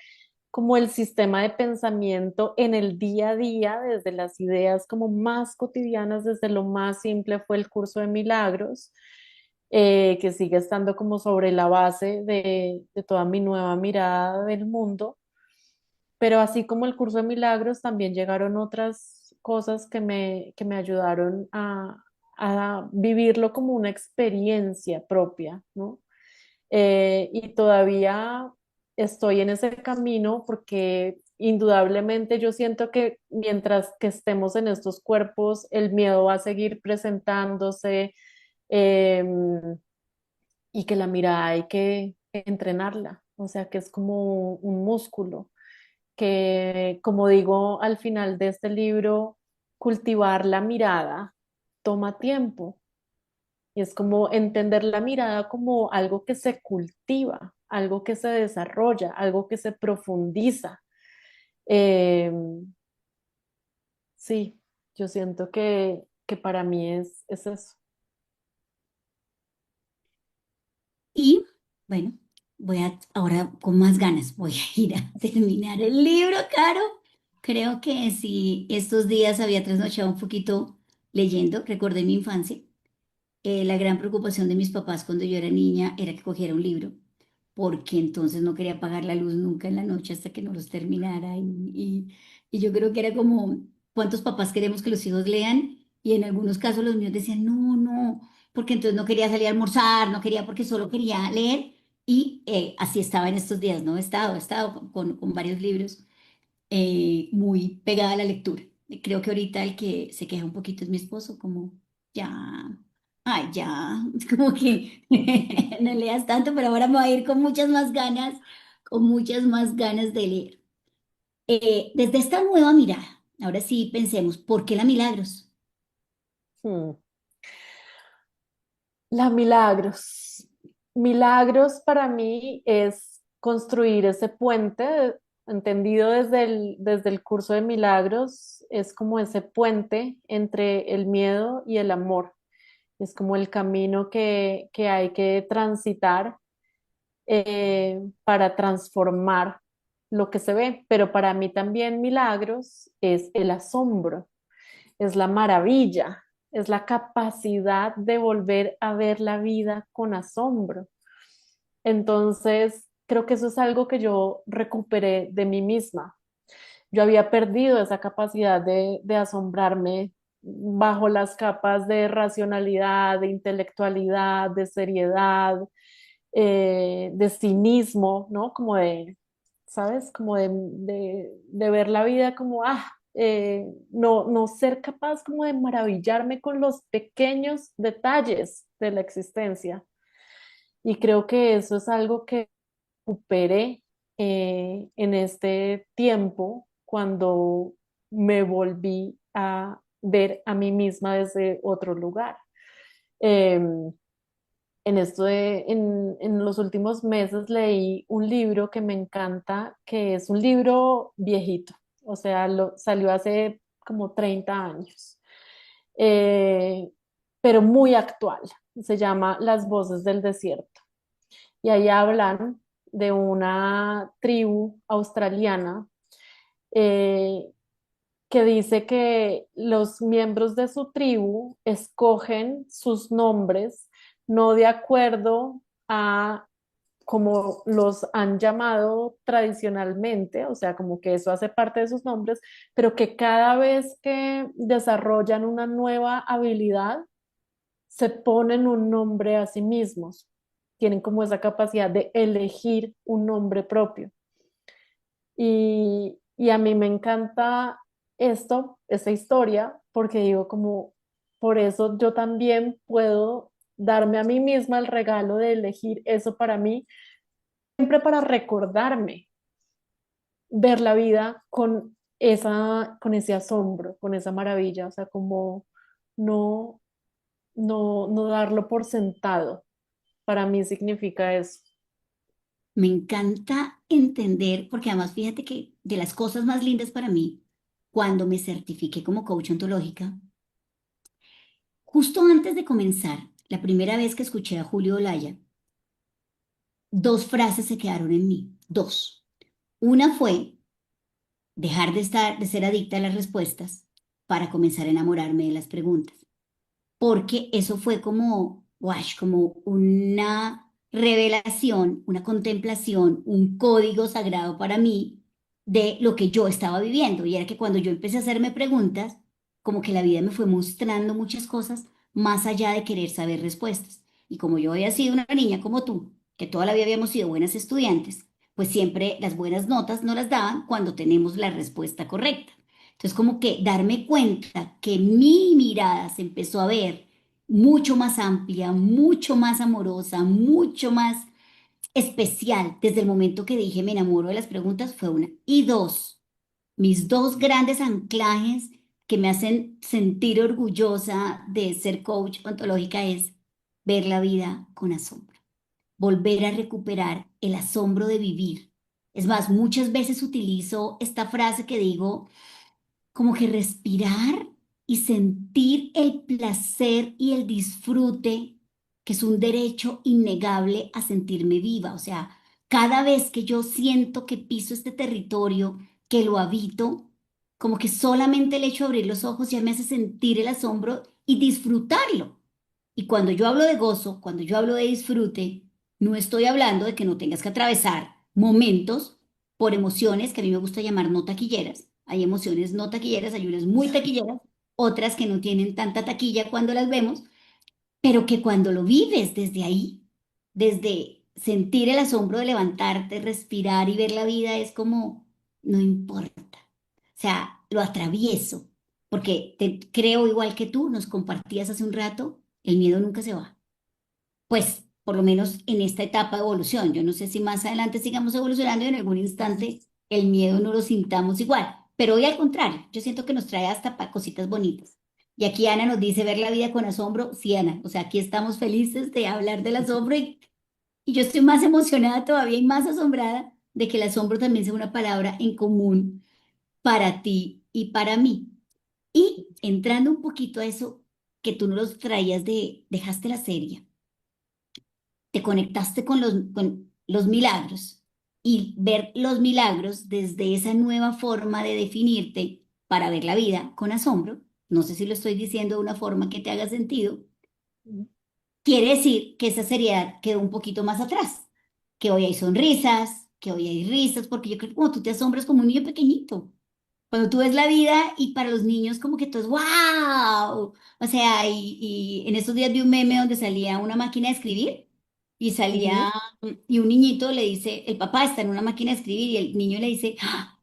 Speaker 2: como el sistema de pensamiento en el día a día, desde las ideas como más cotidianas, desde lo más simple, fue el curso de milagros, que sigue estando como sobre la base de toda mi nueva mirada del mundo. Pero así como el curso de milagros, también llegaron otras cosas que me ayudaron a vivirlo como una experiencia propia, ¿no? Y todavía estoy en ese camino porque indudablemente yo siento que mientras que estemos en estos cuerpos, el miedo va a seguir presentándose, y que la mirada hay que entrenarla, o sea que es como un músculo que, como digo al final de este libro, cultivar la mirada toma tiempo y es como entender la mirada como algo que se cultiva, algo que se desarrolla, algo que se profundiza. Eh, sí, yo siento que para mí es eso.
Speaker 1: Y bueno, voy a, ahora con más ganas, voy a ir a terminar el libro, Caro. Creo que si estos días había trasnochado un poquito leyendo, recordé mi infancia. La gran preocupación de mis papás cuando yo era niña era que cogiera un libro, porque entonces no quería apagar la luz nunca en la noche hasta que no los terminara. Y yo creo que era como, ¿cuántos papás queremos que los hijos lean? Y en algunos casos los míos decían, no, no, porque entonces no quería salir a almorzar, no quería porque solo quería leer. Y así estaba en estos días, ¿no? He estado con varios libros muy pegada a la lectura. Creo que ahorita el que se queja un poquito es mi esposo, como ya Ay, ya, como que no leas tanto, pero ahora me voy a ir con muchas más ganas, con muchas más ganas de leer. Desde esta nueva mirada, ahora sí pensemos, ¿por qué la Milagros?
Speaker 2: Hmm. La Milagros. Milagros para mí es construir ese puente, entendido desde el curso de Milagros, es como ese puente entre el miedo y el amor. Es como el camino que hay que transitar para transformar lo que se ve. Pero para mí también Milagros es el asombro, es la maravilla, es la capacidad de volver a ver la vida con asombro. Entonces, creo que eso es algo que yo recuperé de mí misma. Yo había perdido esa capacidad de asombrarme bajo las capas de racionalidad, de intelectualidad, de seriedad, de cinismo, ¿no? Como de, ¿sabes? Como de ver la vida como, no ser capaz como de maravillarme con los pequeños detalles de la existencia. Y creo que eso es algo que recuperé en este tiempo cuando me volví a ver a mí misma desde otro lugar. Em, en los últimos meses leí un libro que me encanta, que es un libro viejito, o sea, salió hace como 30 años, eh, pero muy actual. Se llama Las voces del desierto. Y ahí hablan de una tribu australiana eh, que dice que los miembros de su tribu escogen sus nombres no de acuerdo a como los han llamado tradicionalmente, o sea, como que eso hace parte de sus nombres, pero que cada vez que desarrollan una nueva habilidad, se ponen un nombre a sí mismos, tienen como esa capacidad de elegir un nombre propio. Y a mí me encanta esta historia, porque digo como, por eso yo también puedo darme a mí misma el regalo de elegir eso para mí, siempre para recordarme, ver la vida con ese asombro, con esa maravilla, o sea, como no, no darlo por sentado. Para mí significa eso.
Speaker 1: Me encanta entender, porque además fíjate que de las cosas más lindas para mí, cuando me certifiqué como coach ontológica, justo antes de comenzar, la primera vez que escuché a Julio Olaya, dos frases se quedaron en mí, dos. Una fue dejar de ser adicta a las respuestas para comenzar a enamorarme de las preguntas, porque eso fue como, wash, como una revelación, una contemplación, un código sagrado para mí de lo que yo estaba viviendo. Y era que cuando yo empecé a hacerme preguntas, como que la vida me fue mostrando muchas cosas más allá de querer saber respuestas. Y como yo había sido una niña como tú, que toda la vida habíamos sido buenas estudiantes, pues siempre las buenas notas no las daban cuando tenemos la respuesta correcta. Entonces, como que darme cuenta que mi mirada se empezó a ver mucho más amplia, mucho más amorosa, mucho más especial desde el momento que dije me enamoro de las preguntas fue una. Y dos, mis dos grandes anclajes que me hacen sentir orgullosa de ser coach ontológica es ver la vida con asombro, volver a recuperar el asombro de vivir. Es más, muchas veces utilizo esta frase que digo, como que respirar y sentir el placer y el disfrute, que es un derecho innegable a sentirme viva. O sea, cada vez que yo siento que piso este territorio, que lo habito, como que solamente el hecho de abrir los ojos ya me hace sentir el asombro y disfrutarlo. Y cuando yo hablo de gozo, cuando yo hablo de disfrute, no estoy hablando de que no tengas que atravesar momentos por emociones que a mí me gusta llamar no taquilleras. Hay emociones no taquilleras, hay unas muy taquilleras, otras que no tienen tanta taquilla cuando las vemos, pero que cuando lo vives desde ahí, desde sentir el asombro de levantarte, respirar y ver la vida, es como, no importa. O sea, lo atravieso, porque creo igual que tú, nos compartías hace un rato, el miedo nunca se va. Pues por lo menos en esta etapa de evolución. Yo no sé si más adelante sigamos evolucionando y en algún instante el miedo no lo sintamos igual, pero hoy al contrario, yo siento que nos trae hasta cositas bonitas. Y aquí Ana nos dice ver la vida con asombro. Sí, Ana, o sea, aquí estamos felices de hablar del asombro y yo estoy más emocionada todavía y más asombrada de que el asombro también sea una palabra en común para ti y para mí. Y entrando un poquito a eso que tú no los traías dejaste la serie, te conectaste con los milagros y ver los milagros desde esa nueva forma de definirte para ver la vida con asombro, no sé si lo estoy diciendo de una forma que te haga sentido, quiere decir que esa seriedad quedó un poquito más atrás, que hoy hay sonrisas, que hoy hay risas, porque yo creo que como tú te asombras como un niño pequeñito. Cuando tú ves la vida y para los niños como que todo es wow. O sea, y en estos días vi un meme donde salía una máquina de escribir y
Speaker 2: Ujú.
Speaker 1: salía, y un niñito le dice, el papá está en una máquina de escribir y el niño le dice, "Ah,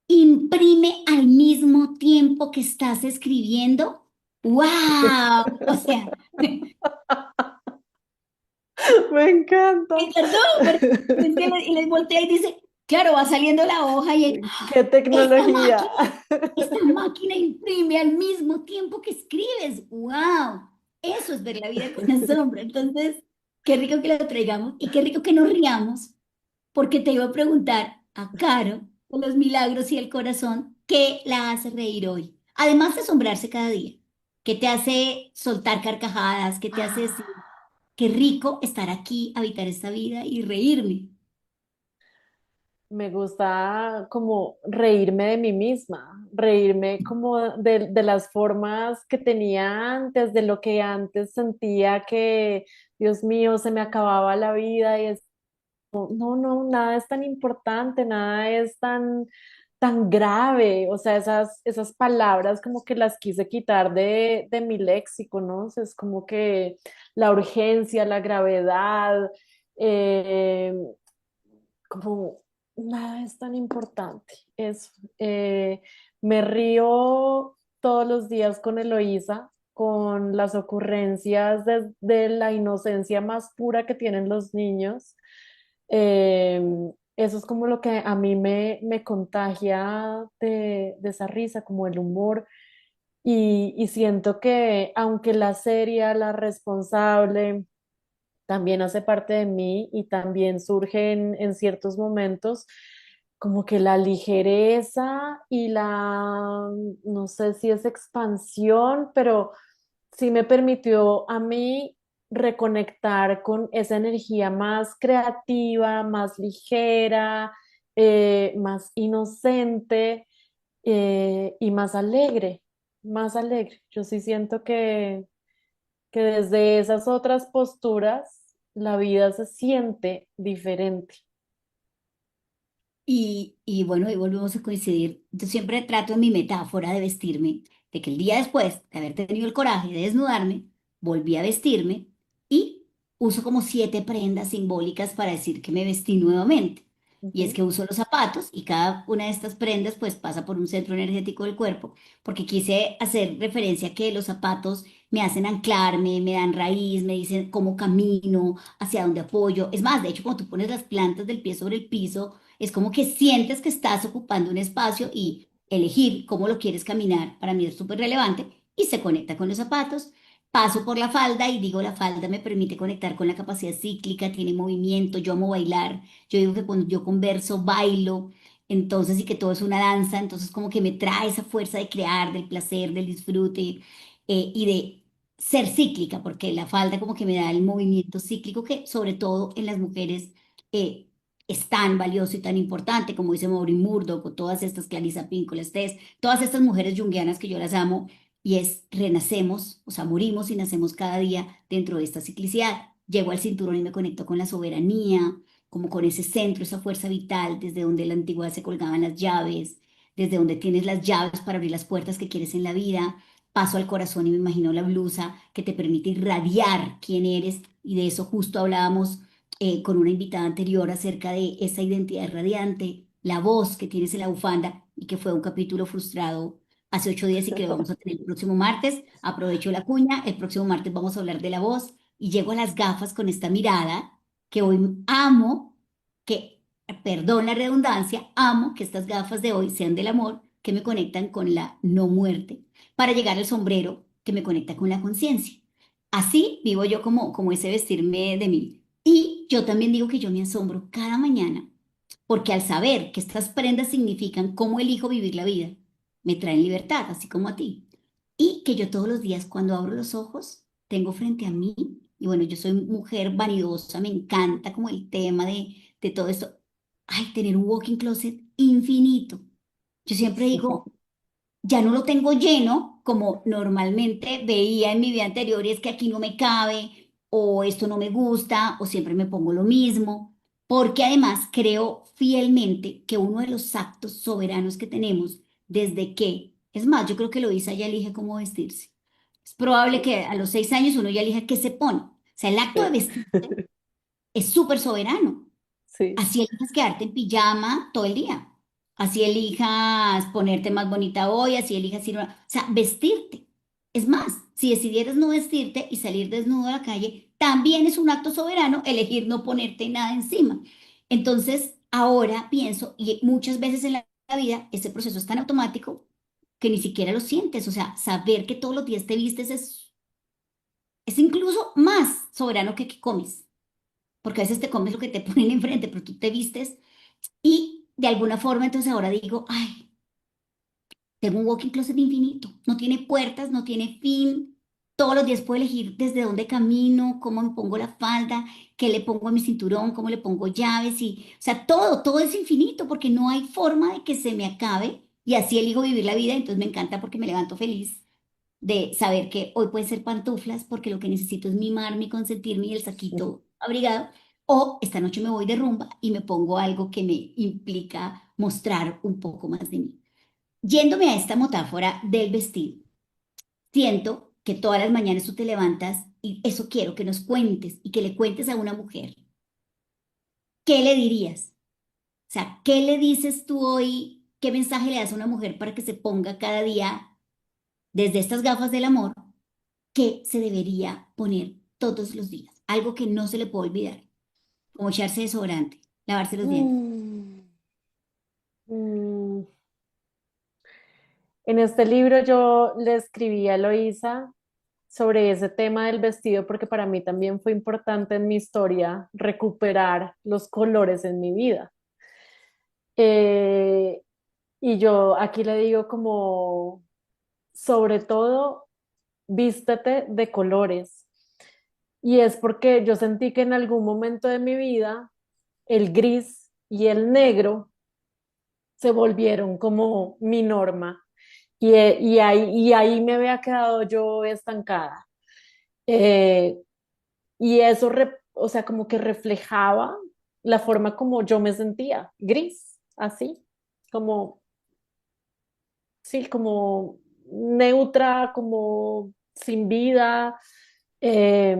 Speaker 1: imprime al mismo tiempo que estás escribiendo. ¡Wow! O sea,
Speaker 2: Me
Speaker 1: me
Speaker 2: encanta.
Speaker 1: encantó, pero es que y les voltea y dice, claro, va saliendo la hoja y él,
Speaker 2: ¡Qué
Speaker 1: "¡Ah!
Speaker 2: tecnología!
Speaker 1: Esta máquina imprime al mismo tiempo que escribes. ¡Wow! Eso es ver la vida con asombro. Entonces, qué rico que lo traigamos y qué rico que nos riamos, porque te iba a preguntar a Caro, con los milagros y el corazón, ¿qué la hace reír hoy? Además de asombrarse cada día, ¿qué te hace soltar carcajadas? ¿Qué te hace decir, qué rico estar aquí, habitar esta vida y reírme?
Speaker 2: Me gusta como reírme de mí misma, reírme como de las formas que tenía antes, de lo que antes sentía que, Dios mío, se me acababa la vida y es, no, no, nada es tan importante, nada es tan grave. O sea, esas palabras como que las quise quitar de mi léxico, ¿no? O sea, es como que la urgencia, la gravedad, eh, como nada es tan importante. Eh, Me río todos los días con Eloísa, con las ocurrencias de la inocencia más pura que tienen los niños. Eh, Eso es como lo que a mí me contagia de esa risa, como el humor. Y siento que aunque la seria, la responsable, también hace parte de mí y también surge en ciertos momentos, como que la ligereza y no sé si es expansión, pero sí me permitió a mí reconectar con esa energía más creativa, más ligera, más inocente, y más alegre, más alegre. Yo sí siento que desde esas otras posturas la vida se siente diferente.
Speaker 1: Y bueno, ahí volvemos a coincidir. Yo siempre trato en mi metáfora de vestirme, de que el día después de haber tenido el coraje de desnudarme, volví a vestirme y uso como 7 prendas simbólicas para decir que me vestí nuevamente. Y es
Speaker 2: Ujú.
Speaker 1: que uso los zapatos y cada una de estas prendas pues pasa por un centro energético del cuerpo, porque quise hacer referencia a que los zapatos me hacen anclarme, me dan raíz, me dicen cómo camino, hacia dónde apoyo. Es más, de hecho, cuando tú pones las plantas del pie sobre el piso, es como que sientes que estás ocupando un espacio y elegir cómo lo quieres caminar, para mí es súper relevante y se conecta con los zapatos. Paso por la falda y digo, la falda me permite conectar con la capacidad cíclica, tiene movimiento, yo amo bailar, yo digo que cuando yo converso, bailo, entonces y que todo es una danza, entonces como que me trae esa fuerza de crear, del placer, del disfrute y de ser cíclica, porque la falda como que me da el movimiento cíclico que sobre todo en las mujeres eh, es tan valioso y tan importante, como dice Maureen Murdoch, o todas estas Clarissa Pinkola Estés, todas estas mujeres junguianas que yo las amo, y es renacemos, o sea, morimos y nacemos cada día dentro de esta ciclicidad. Llego al cinturón y me conecto con la soberanía, como con ese centro, esa fuerza vital, desde donde en la antigüedad se colgaban las llaves, desde donde tienes las llaves para abrir las puertas que quieres en la vida. Paso al corazón y me imagino la blusa que te permite irradiar quién eres, y de eso justo hablábamos con una invitada anterior acerca de esa identidad radiante, la voz que tienes en la bufanda y que fue un capítulo frustrado Hace 8 días y que lo vamos a tener el próximo martes. Aprovecho la cuña. El próximo martes vamos a hablar de la voz y llego a las gafas con esta mirada que hoy amo, que, perdón la redundancia, amo que estas gafas de hoy sean del amor, que me conectan con la no muerte, para llegar al sombrero que me conecta con la conciencia. Así vivo yo como ese vestirme de mí. Y yo también digo que yo me asombro cada mañana, porque al saber que estas prendas significan cómo elijo vivir la vida, me traen libertad, así como a ti. Y que yo todos los días cuando abro los ojos, tengo frente a mí, y bueno, yo soy mujer vanidosa, me encanta como el tema de todo esto, ay, tener un walking closet infinito. Yo siempre digo, ya no lo tengo lleno como normalmente veía en mi vida anterior y es que aquí no me cabe o esto no me gusta o siempre me pongo lo mismo, porque además creo fielmente que uno de los actos soberanos que tenemos desde que, es más, yo creo que Loisa ya elige cómo vestirse. Es probable
Speaker 2: Sí,
Speaker 1: que a los 6 años uno ya elija qué se pone. O sea, el acto de
Speaker 2: sí,
Speaker 1: vestir es súper soberano.
Speaker 2: sí.
Speaker 1: Así elijas quedarte en pijama todo el día. Así elijas ponerte más bonita hoy, así elijas ir, o sea, vestirte. Es más, si decidieras no vestirte y salir desnudo a la calle, también es un acto soberano elegir no ponerte nada encima. Entonces, ahora pienso, y muchas veces en la vida, ese proceso es tan automático que ni siquiera lo sientes. O sea, saber que todos los días te vistes es incluso más soberano que comes, porque a veces te comes lo que te ponen enfrente, pero tú te vistes y de alguna forma, entonces ahora digo, ay, tengo un walking closet infinito, no tiene puertas, no tiene fin. Todos los días puedo elegir desde dónde camino, cómo me pongo la falda, qué le pongo a mi cinturón, cómo le pongo llaves y, o sea, todo es infinito porque no hay forma de que se me acabe y así elijo vivir la vida. Entonces me encanta porque me levanto feliz de saber que hoy pueden ser pantuflas porque lo que necesito es mimarme, consentirme y el saquito abrigado. O esta noche me voy de rumba y me pongo algo que me implica mostrar un poco más de mí. Yéndome a esta metáfora del vestido, siento que todas las mañanas tú te levantas y eso quiero que nos cuentes y que le cuentes a una mujer. ¿Qué le dirías? O sea, ¿qué le dices tú hoy? ¿Qué mensaje le das a una mujer para que se ponga cada día desde estas gafas del amor que se debería poner todos los días? Algo que no se le puede olvidar, como echarse desodorante, lavarse los dientes.
Speaker 2: Mm, mm. En este libro yo le escribí a Eloísa sobre ese tema del vestido porque para mí también fue importante en mi historia recuperar los colores en mi vida. Eh, y yo aquí le digo como, sobre todo, vístete de colores. Y es porque yo sentí que en algún momento de mi vida el gris y el negro se volvieron como mi norma. Y ahí me había quedado yo estancada. Eh, y eso, o sea, como que reflejaba la forma como yo me sentía, gris, así, como, sí, como neutra, como sin vida. Eh,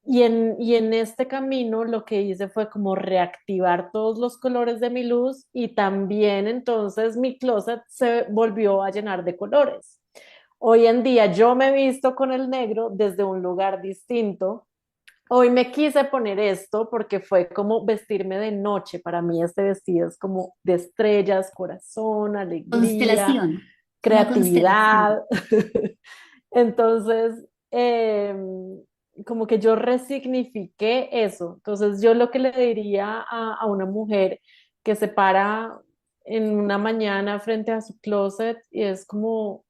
Speaker 2: y en este camino lo que hice fue como reactivar todos los colores de mi luz y también entonces mi closet se volvió a llenar de colores. Hoy en día yo me he visto con el negro desde un lugar distinto. Hoy me quise poner esto porque fue como vestirme de noche. Para mí este vestido es como de estrellas, corazón, alegría,
Speaker 1: Constelación, es una
Speaker 2: creatividad.
Speaker 1: constelación.
Speaker 2: Entonces, como que yo resignifiqué eso. Entonces, yo lo que le diría a una mujer que se para en una mañana frente a su closet y es como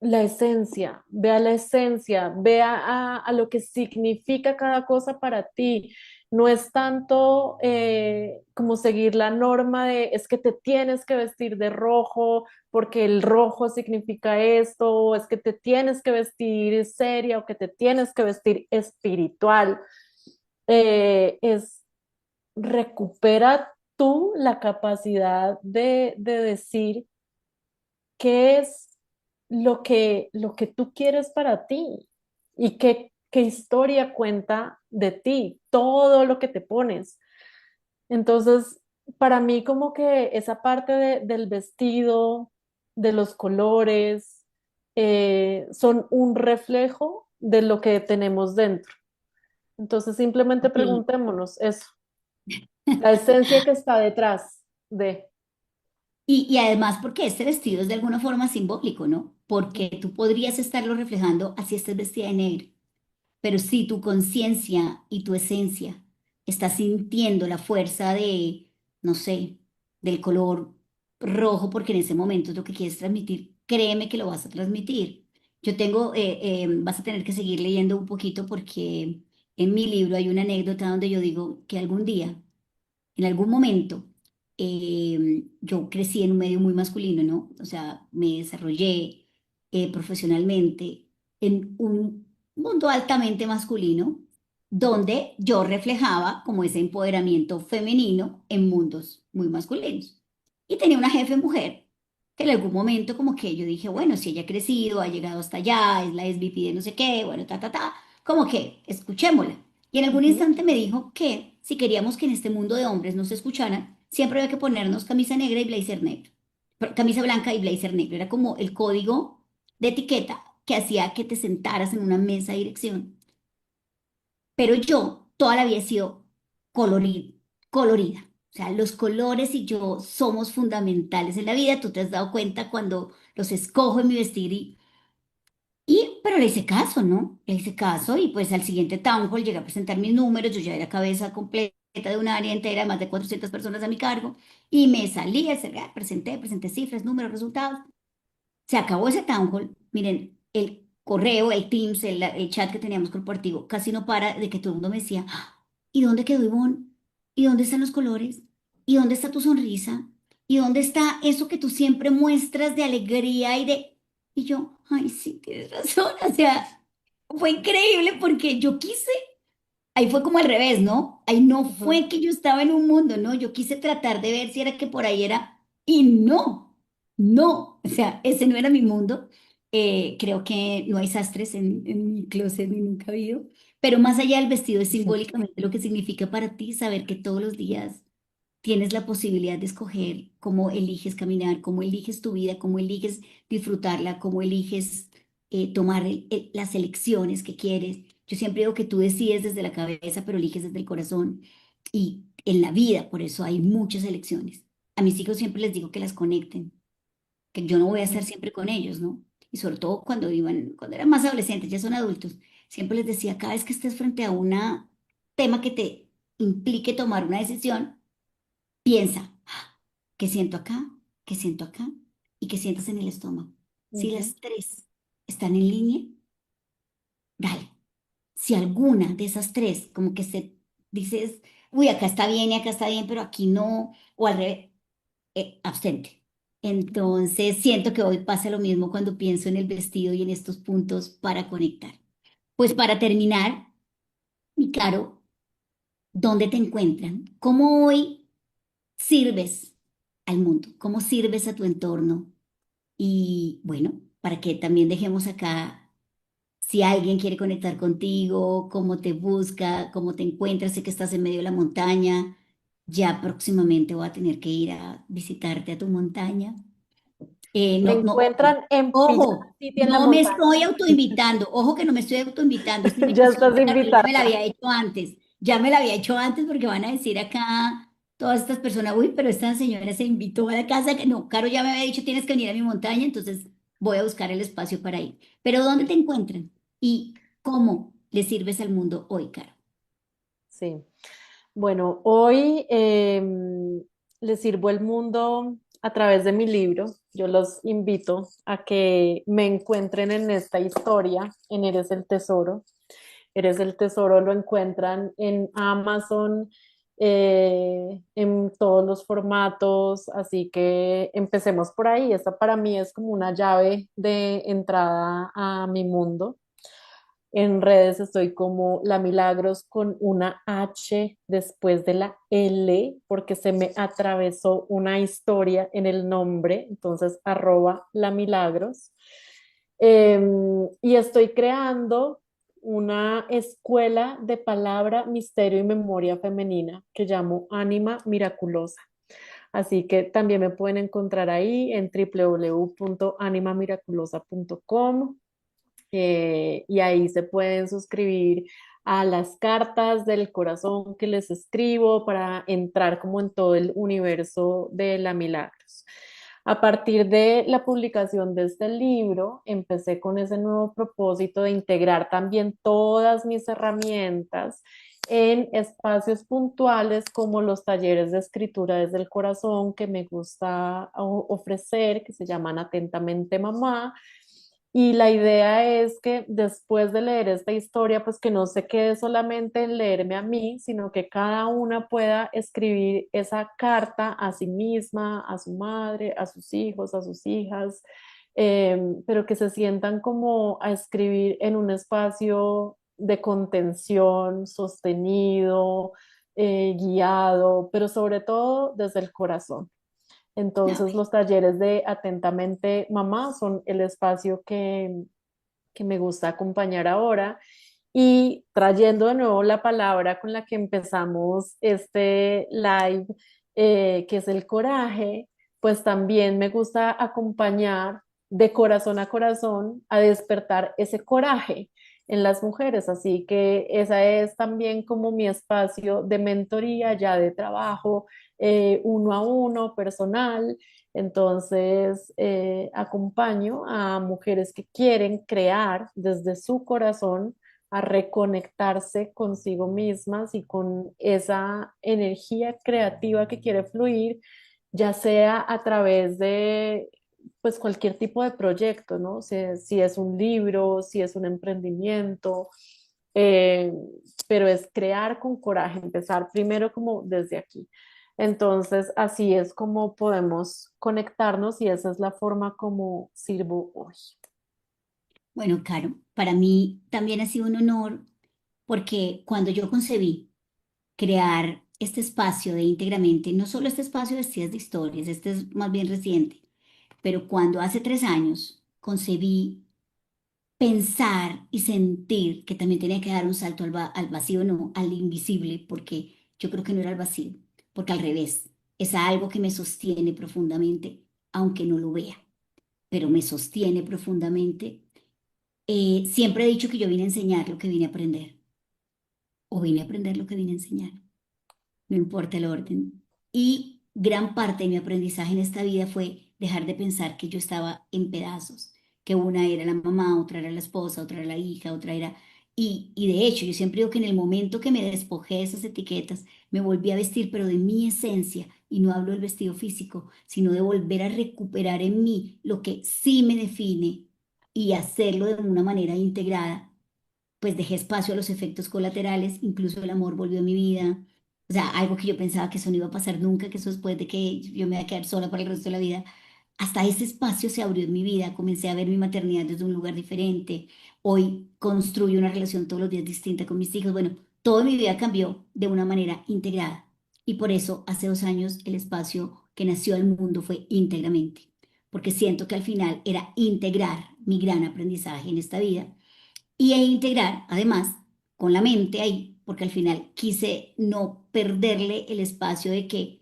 Speaker 2: la esencia, vea a lo que significa cada cosa para ti. No es tanto como seguir la norma de es que te tienes que vestir de rojo porque el rojo significa esto, o es que te tienes que vestir seria o que te tienes que vestir espiritual. Es recupera tú la capacidad de decir qué es lo que tú quieres para ti y qué historia cuenta de ti, todo lo que te pones. Entonces, para mí como que esa parte del vestido, de los colores, son un reflejo de lo que tenemos dentro. Entonces simplemente
Speaker 1: Sí.
Speaker 2: preguntémonos eso, la esencia que está detrás de...
Speaker 1: Y además porque este vestido es de alguna forma simbólico, ¿no? Porque tú podrías estarlo reflejando así estés vestida de negro, pero si tu conciencia y tu esencia está sintiendo la fuerza de, no sé, del color rojo, porque en ese momento es lo que quieres transmitir, créeme que lo vas a transmitir. Yo tengo, vas a tener que seguir leyendo un poquito porque en mi libro hay una anécdota donde yo digo que algún día en algún momento yo crecí en un medio muy masculino, ¿no? O sea, me desarrollé profesionalmente en un mundo altamente masculino, donde yo reflejaba como ese empoderamiento femenino en mundos muy masculinos. Y tenía una jefe mujer que en algún momento como que yo dije, bueno, si ella ha crecido, ha llegado hasta allá, es la SVP de no sé qué, bueno, como que escuchémosla. Y en algún
Speaker 2: Ujú.
Speaker 1: instante me dijo que si queríamos que en este mundo de hombres nos escucharan, siempre había que ponernos camisa negra y blazer negro. Camisa blanca y blazer negro. Era como el código de etiqueta que hacía que te sentaras en una mesa de dirección. Pero yo toda la vida he sido colorida. O sea, los colores y yo somos fundamentales en la vida. Tú te has dado cuenta cuando los escojo en mi vestir pero le hice caso, ¿no? Le hice caso y pues al siguiente town hall llegué a presentar mis números, yo ya era cabeza completa de un área entera, más de 400 personas a mi cargo, y me salí a hacer, presenté cifras, números, resultados. Se acabó ese town hall. Miren, el correo, el Teams, el chat que teníamos corporativo, casi no para de que todo el mundo me decía, "Ah, ¿y dónde quedó Ivonne? ¿Y dónde están los colores? ¿Y dónde está tu sonrisa? ¿Y dónde está eso que tú siempre muestras de alegría y de... Y yo, ay, sí, tienes razón. O sea, fue increíble porque yo quise, ahí fue como al revés, ¿no? Ahí no
Speaker 2: Ujú.
Speaker 1: fue que yo estaba en un mundo, ¿no? Yo quise tratar de ver si era que por ahí era, y no, no, o sea, ese no era mi mundo. Creo que no hay sastres en mi closet ni nunca ha habido, pero más allá del vestido es simbólicamente lo que significa para ti saber que todos los días tienes la posibilidad de escoger cómo eliges caminar, cómo eliges tu vida, cómo eliges disfrutarla, cómo eliges tomar las elecciones que quieres. Yo siempre digo que tú decides desde la cabeza, pero eliges desde el corazón. Y en la vida, por eso hay muchas elecciones. A mis hijos siempre les digo que las conecten, que yo no voy a estar siempre con ellos, ¿no? Y sobre todo cuando iban, cuando eran más adolescentes, ya son adultos, siempre les decía, cada vez que estés frente a un tema que te implique tomar una decisión, piensa, ¿qué siento acá? ¿Qué siento acá? ¿Y qué sientas en el estómago? Si
Speaker 2: Ujú.
Speaker 1: las tres están en línea, dale. Si alguna de esas tres, como que se dices, uy, acá está bien y acá está bien, pero aquí no, o al revés, abstente. Entonces, siento que hoy pasa lo mismo cuando pienso en el vestido y en estos puntos para conectar. Pues para terminar, mi caro, ¿dónde te encuentran? ¿Cómo hoy sirves al mundo? ¿Cómo sirves a tu entorno? Y bueno, para que también dejemos acá, si alguien quiere conectar contigo, cómo te busca, cómo te encuentras, sé que estás en medio de la montaña, ya próximamente voy a tener que ir a visitarte a tu montaña.
Speaker 2: Me
Speaker 1: No, no, ojo,
Speaker 2: encuentran en Pijama
Speaker 1: ojo,
Speaker 2: City en la
Speaker 1: no me
Speaker 2: montaña.
Speaker 1: estoy autoinvitando, ojo que no me estoy autoinvitando, esta
Speaker 2: Ya
Speaker 1: invitación,
Speaker 2: estás
Speaker 1: claro, yo ya me la
Speaker 2: invitada.
Speaker 1: había hecho antes, ya me la había hecho antes porque van a decir acá todas estas personas, uy, pero esta señora se invitó a la casa, que no, Caro ya me había dicho, tienes que venir a mi montaña, entonces voy a buscar el espacio para ir. Pero ¿dónde te encuentran? ¿Y cómo le sirves al mundo hoy, Caro?
Speaker 2: Sí. Bueno, hoy les sirvo el mundo a través de mi libro. Yo los invito a que me encuentren en esta historia, en Eres el Tesoro. Eres el Tesoro lo encuentran en Amazon, en todos los formatos, así que empecemos por ahí. Esta para mí es como una llave de entrada a mi mundo. En redes estoy como La Milagros con una H después de la L, porque se me atravesó una historia en el nombre, entonces @La Milagros. Y estoy creando una escuela de palabra, misterio y memoria femenina que llamo Ánima Miraculosa. Así que también me pueden encontrar ahí en www.animamiraculosa.com y ahí se pueden suscribir a las cartas del corazón que les escribo para entrar como en todo el universo de la Milagros. A partir de la publicación de este libro, empecé con ese nuevo propósito de integrar también todas mis herramientas en espacios puntuales como los talleres de escritura desde el corazón que me gusta ofrecer, que se llaman Atentamente Mamá. Y la idea es que después de leer esta historia, pues que no se quede solamente en leerme a mí, sino que cada una pueda escribir esa carta a sí misma, a su madre, a sus hijos, a sus hijas, pero que se sientan como a escribir en un espacio de contención, sostenido, guiado, pero sobre todo desde el corazón.
Speaker 1: Ah,
Speaker 2: Entonces,
Speaker 1: bueno.
Speaker 2: los talleres de Atentamente Mamá son el espacio que me gusta acompañar ahora. Y trayendo de nuevo la palabra con la que empezamos este live, que es el coraje, pues también me gusta acompañar de corazón a corazón a despertar ese coraje en las mujeres. Así que esa es también como mi espacio de mentoría, ya de trabajo uno a uno, personal. Entonces, acompaño a mujeres que quieren crear desde su corazón a reconectarse consigo mismas y con esa energía creativa que quiere fluir, ya sea a través de pues cualquier tipo de proyecto, ¿no? Si es un libro, si es un emprendimiento, eh, pero es crear con coraje, empezar primero como desde aquí. Entonces, así es como podemos conectarnos y esa es la forma como sirvo hoy.
Speaker 1: Bueno, Caro, para mí también ha sido un honor porque cuando yo concebí crear este espacio de íntegramente, no solo este espacio de Vestidas de Historias, este es más bien reciente, pero cuando hace 3 años concebí pensar y sentir que también tenía que dar un salto al vacío, no, al invisible, porque yo creo que no era el vacío, porque al revés, es algo que me sostiene profundamente, aunque no lo vea, pero me sostiene profundamente. Siempre he dicho que yo vine a enseñar lo que vine a aprender, o vine a aprender lo que vine a enseñar, no importa el orden. Y gran parte de mi aprendizaje en esta vida fue dejar de pensar que yo estaba en pedazos, que una era la mamá, otra era la esposa, otra era la hija, otra era... Y de hecho, yo siempre digo que en el momento que me despojé de esas etiquetas, me volví a vestir, pero de mi esencia, y no hablo del vestido físico, sino de volver a recuperar en mí lo que sí me define y hacerlo de una manera integrada, pues dejé espacio a los efectos colaterales, incluso el amor volvió a mi vida. O sea, algo que yo pensaba que eso no iba a pasar nunca, que eso después de que yo me iba a quedar sola para el resto de la vida. Hasta ese espacio se abrió en mi vida, comencé a ver mi maternidad desde un lugar diferente. Hoy construyo una relación todos los días distinta con mis hijos. Bueno, toda mi vida cambió de una manera integrada. Y por eso hace 2 años el espacio que nació al mundo fue íntegramente, porque siento que al final era integrar mi gran aprendizaje en esta vida y integrar además con la mente ahí, porque al final quise no perderle el espacio de que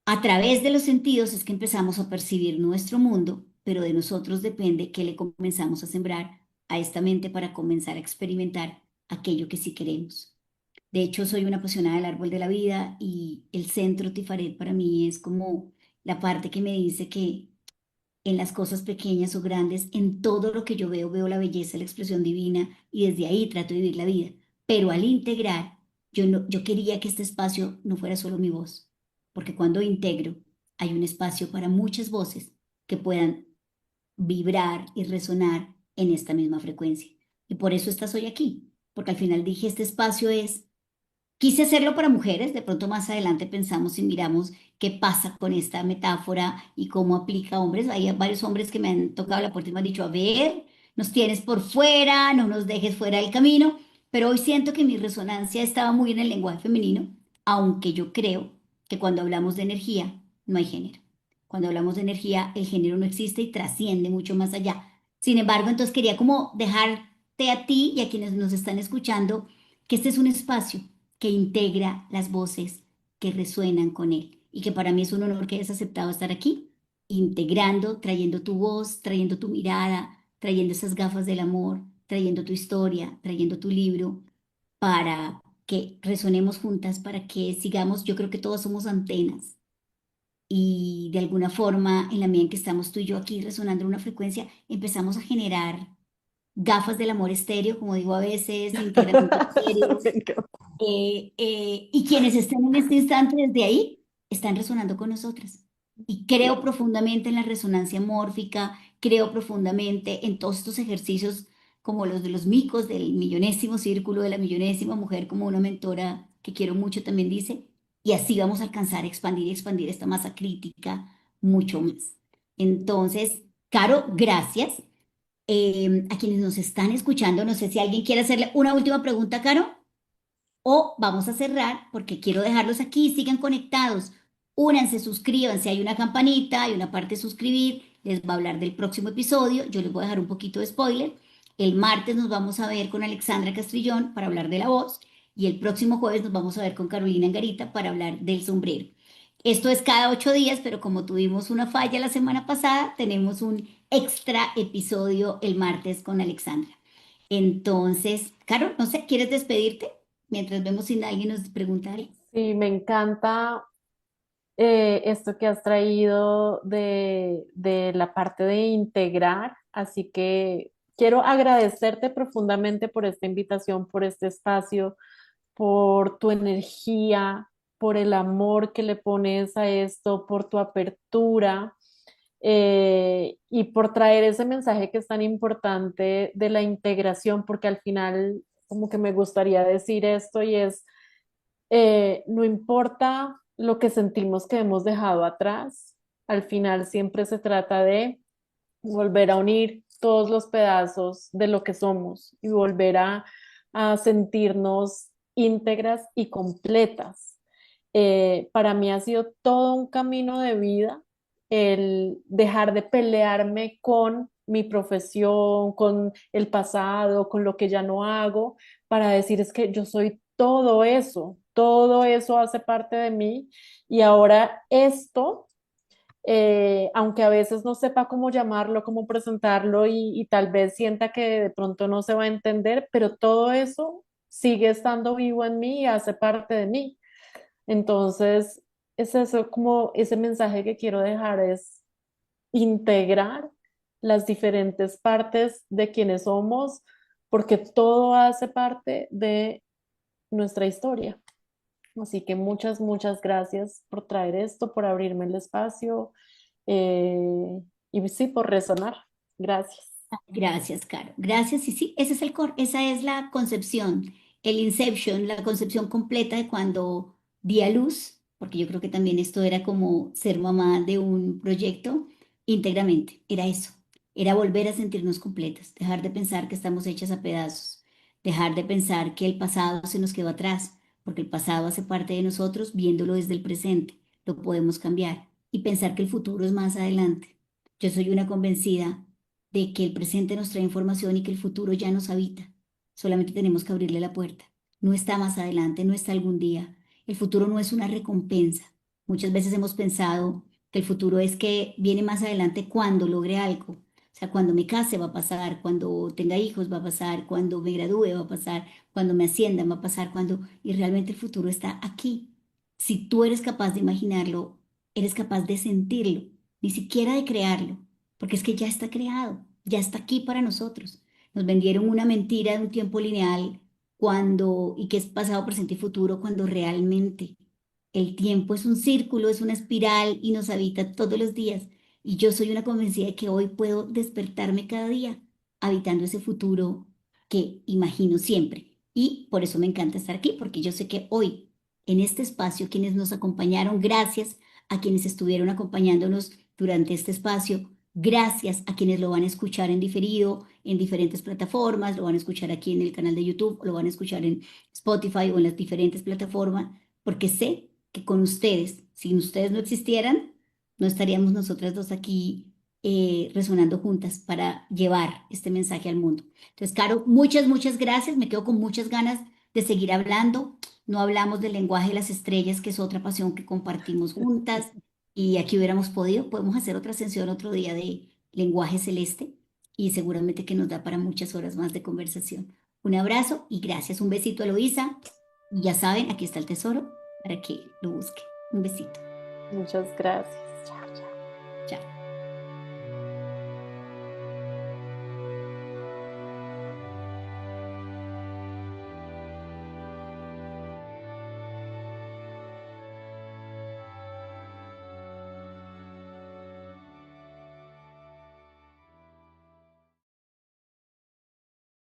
Speaker 1: a través de los sentidos es que empezamos a percibir nuestro mundo, pero de nosotros depende que le comenzamos a sembrar a esta mente para comenzar a experimentar aquello que sí queremos. De hecho, soy una apasionada del árbol de la vida y el centro Tifaret para mí es como la parte que me dice que en las cosas pequeñas o grandes, en todo lo que yo veo, veo la belleza, la expresión divina y desde ahí trato de vivir la vida. Pero al integrar, yo, no, yo quería que este espacio no fuera solo mi voz, porque cuando integro hay un espacio para muchas voces que puedan vibrar y resonar en esta misma frecuencia. Y por eso estás hoy aquí, porque al final dije, este espacio es... Quise hacerlo para mujeres, de pronto más adelante pensamos y miramos qué pasa con esta metáfora y cómo aplica a hombres. Hay varios hombres que me han tocado la puerta y me han dicho, a ver, nos tienes por fuera, no nos dejes fuera del camino, pero hoy siento que mi resonancia estaba muy en el lenguaje femenino, aunque yo creo que cuando hablamos de energía no hay género. Cuando hablamos de energía, el género no existe y trasciende mucho más allá. Sin embargo, entonces quería como dejarte a ti y a quienes nos están escuchando que este es un espacio que integra las voces que resuenan con él y que para mí es un honor que hayas aceptado estar aquí, integrando, trayendo tu voz, trayendo tu mirada, trayendo esas gafas del amor, trayendo tu historia, trayendo tu libro, para que resonemos juntas, para que sigamos, yo creo que todos somos antenas y de alguna forma, en la medida en que estamos tú y yo aquí resonando en una frecuencia, empezamos a generar gafas del amor estéreo, como digo a veces, integramiento estéreo,
Speaker 2: Me encanta.
Speaker 1: y quienes estén en este instante desde ahí están resonando con nosotras. Y creo profundamente en la resonancia mórfica, creo profundamente en todos estos ejercicios como los de los micos, del millonésimo círculo, de la millonésima mujer, como una mentora que quiero mucho también dice, y así vamos a alcanzar a expandir y expandir esta masa crítica mucho más. Entonces, Caro, gracias. A quienes nos están escuchando, no sé si alguien quiere hacerle una última pregunta, Caro. O vamos a cerrar porque quiero dejarlos aquí, sigan conectados. Únanse, suscríbanse, hay una campanita, hay una parte de suscribir, les va a hablar del próximo episodio, yo les voy a dejar un poquito de spoiler. El martes nos vamos a ver con Alexandra Castrillón para hablar de la voz y el próximo jueves nos vamos a ver con Carolina Angarita para hablar del sombrero. Esto es cada 8 días, pero como tuvimos una falla la semana pasada, tenemos un extra episodio el martes con Alexandra. Entonces, Caro, no sé, ¿quieres despedirte? Mientras vemos si alguien nos pregunta algo.
Speaker 2: Sí, me encanta esto que has traído de la parte de integrar, así que quiero agradecerte profundamente por esta invitación, por este espacio, por tu energía, por el amor que le pones a esto, por tu apertura y por traer ese mensaje que es tan importante de la integración, porque al final como que me gustaría decir esto y es, no importa lo que sentimos que hemos dejado atrás, al final siempre se trata de volver a unir todos los pedazos de lo que somos y volver a sentirnos íntegras y completas. Para mí ha sido todo un camino de vida el dejar de pelearme con mi profesión, con el pasado, con lo que ya no hago, para decir es que yo soy todo eso hace parte de mí y ahora esto aunque a veces no sepa cómo llamarlo, cómo presentarlo y tal vez sienta que de pronto no se va a entender, pero todo eso sigue estando vivo en mí y hace parte de mí. Entonces, es eso como ese mensaje que quiero dejar es integrar las diferentes partes de quienes somos, porque todo hace parte de nuestra historia. Así que muchas gracias por traer esto, por abrirme el espacio y sí, por resonar. Gracias.
Speaker 1: Gracias, Caro. Gracias. Y sí, ese es esa es la concepción, el inception, la concepción completa de cuando di a luz, porque yo creo que también esto era como ser mamá de un proyecto íntegramente. Era eso. Era volver a sentirnos completas, dejar de pensar que estamos hechas a pedazos, dejar de pensar que el pasado se nos quedó atrás, porque el pasado hace parte de nosotros, viéndolo desde el presente. Lo podemos cambiar y pensar que el futuro es más adelante. Yo soy una convencida de que el presente nos trae información y que el futuro ya nos habita. Solamente tenemos que abrirle la puerta. No está más adelante, no está algún día. El futuro no es una recompensa. Muchas veces hemos pensado que el futuro es que viene más adelante cuando logre algo. O sea, cuando me case va a pasar, cuando tenga hijos va a pasar, cuando me gradúe va a pasar, cuando me ascienda va a pasar, cuando... Y realmente el futuro está aquí. Si tú eres capaz de imaginarlo, eres capaz de sentirlo, ni siquiera de crearlo, porque es que ya está creado, ya está aquí para nosotros. Nos vendieron una mentira de un tiempo lineal y que es pasado, presente y futuro, cuando realmente el tiempo es un círculo, es una espiral y nos habita todos los días. Y yo soy una convencida de que hoy puedo despertarme cada día habitando ese futuro que imagino siempre. Y por eso me encanta estar aquí, porque yo sé que hoy, en este espacio, quienes nos acompañaron, gracias a quienes estuvieron acompañándonos durante este espacio, gracias a quienes lo van a escuchar en diferido, en diferentes plataformas, lo van a escuchar aquí en el canal de YouTube, lo van a escuchar en Spotify o en las diferentes plataformas, porque sé que con ustedes, si ustedes no existieran, no estaríamos nosotras dos aquí resonando juntas para llevar este mensaje al mundo. Entonces, Caro, muchas gracias. Me quedo con muchas ganas de seguir hablando. no hablamos del lenguaje de las estrellas, que es otra pasión que compartimos juntas, y aquí hubiéramos podido, podemos hacer otra sesión otro día de lenguaje celeste, y seguramente que nos da para muchas horas más de conversación. Un abrazo y gracias, un besito a Luisa, y ya saben, aquí está el tesoro para que lo busque. Un besito.
Speaker 2: Muchas gracias.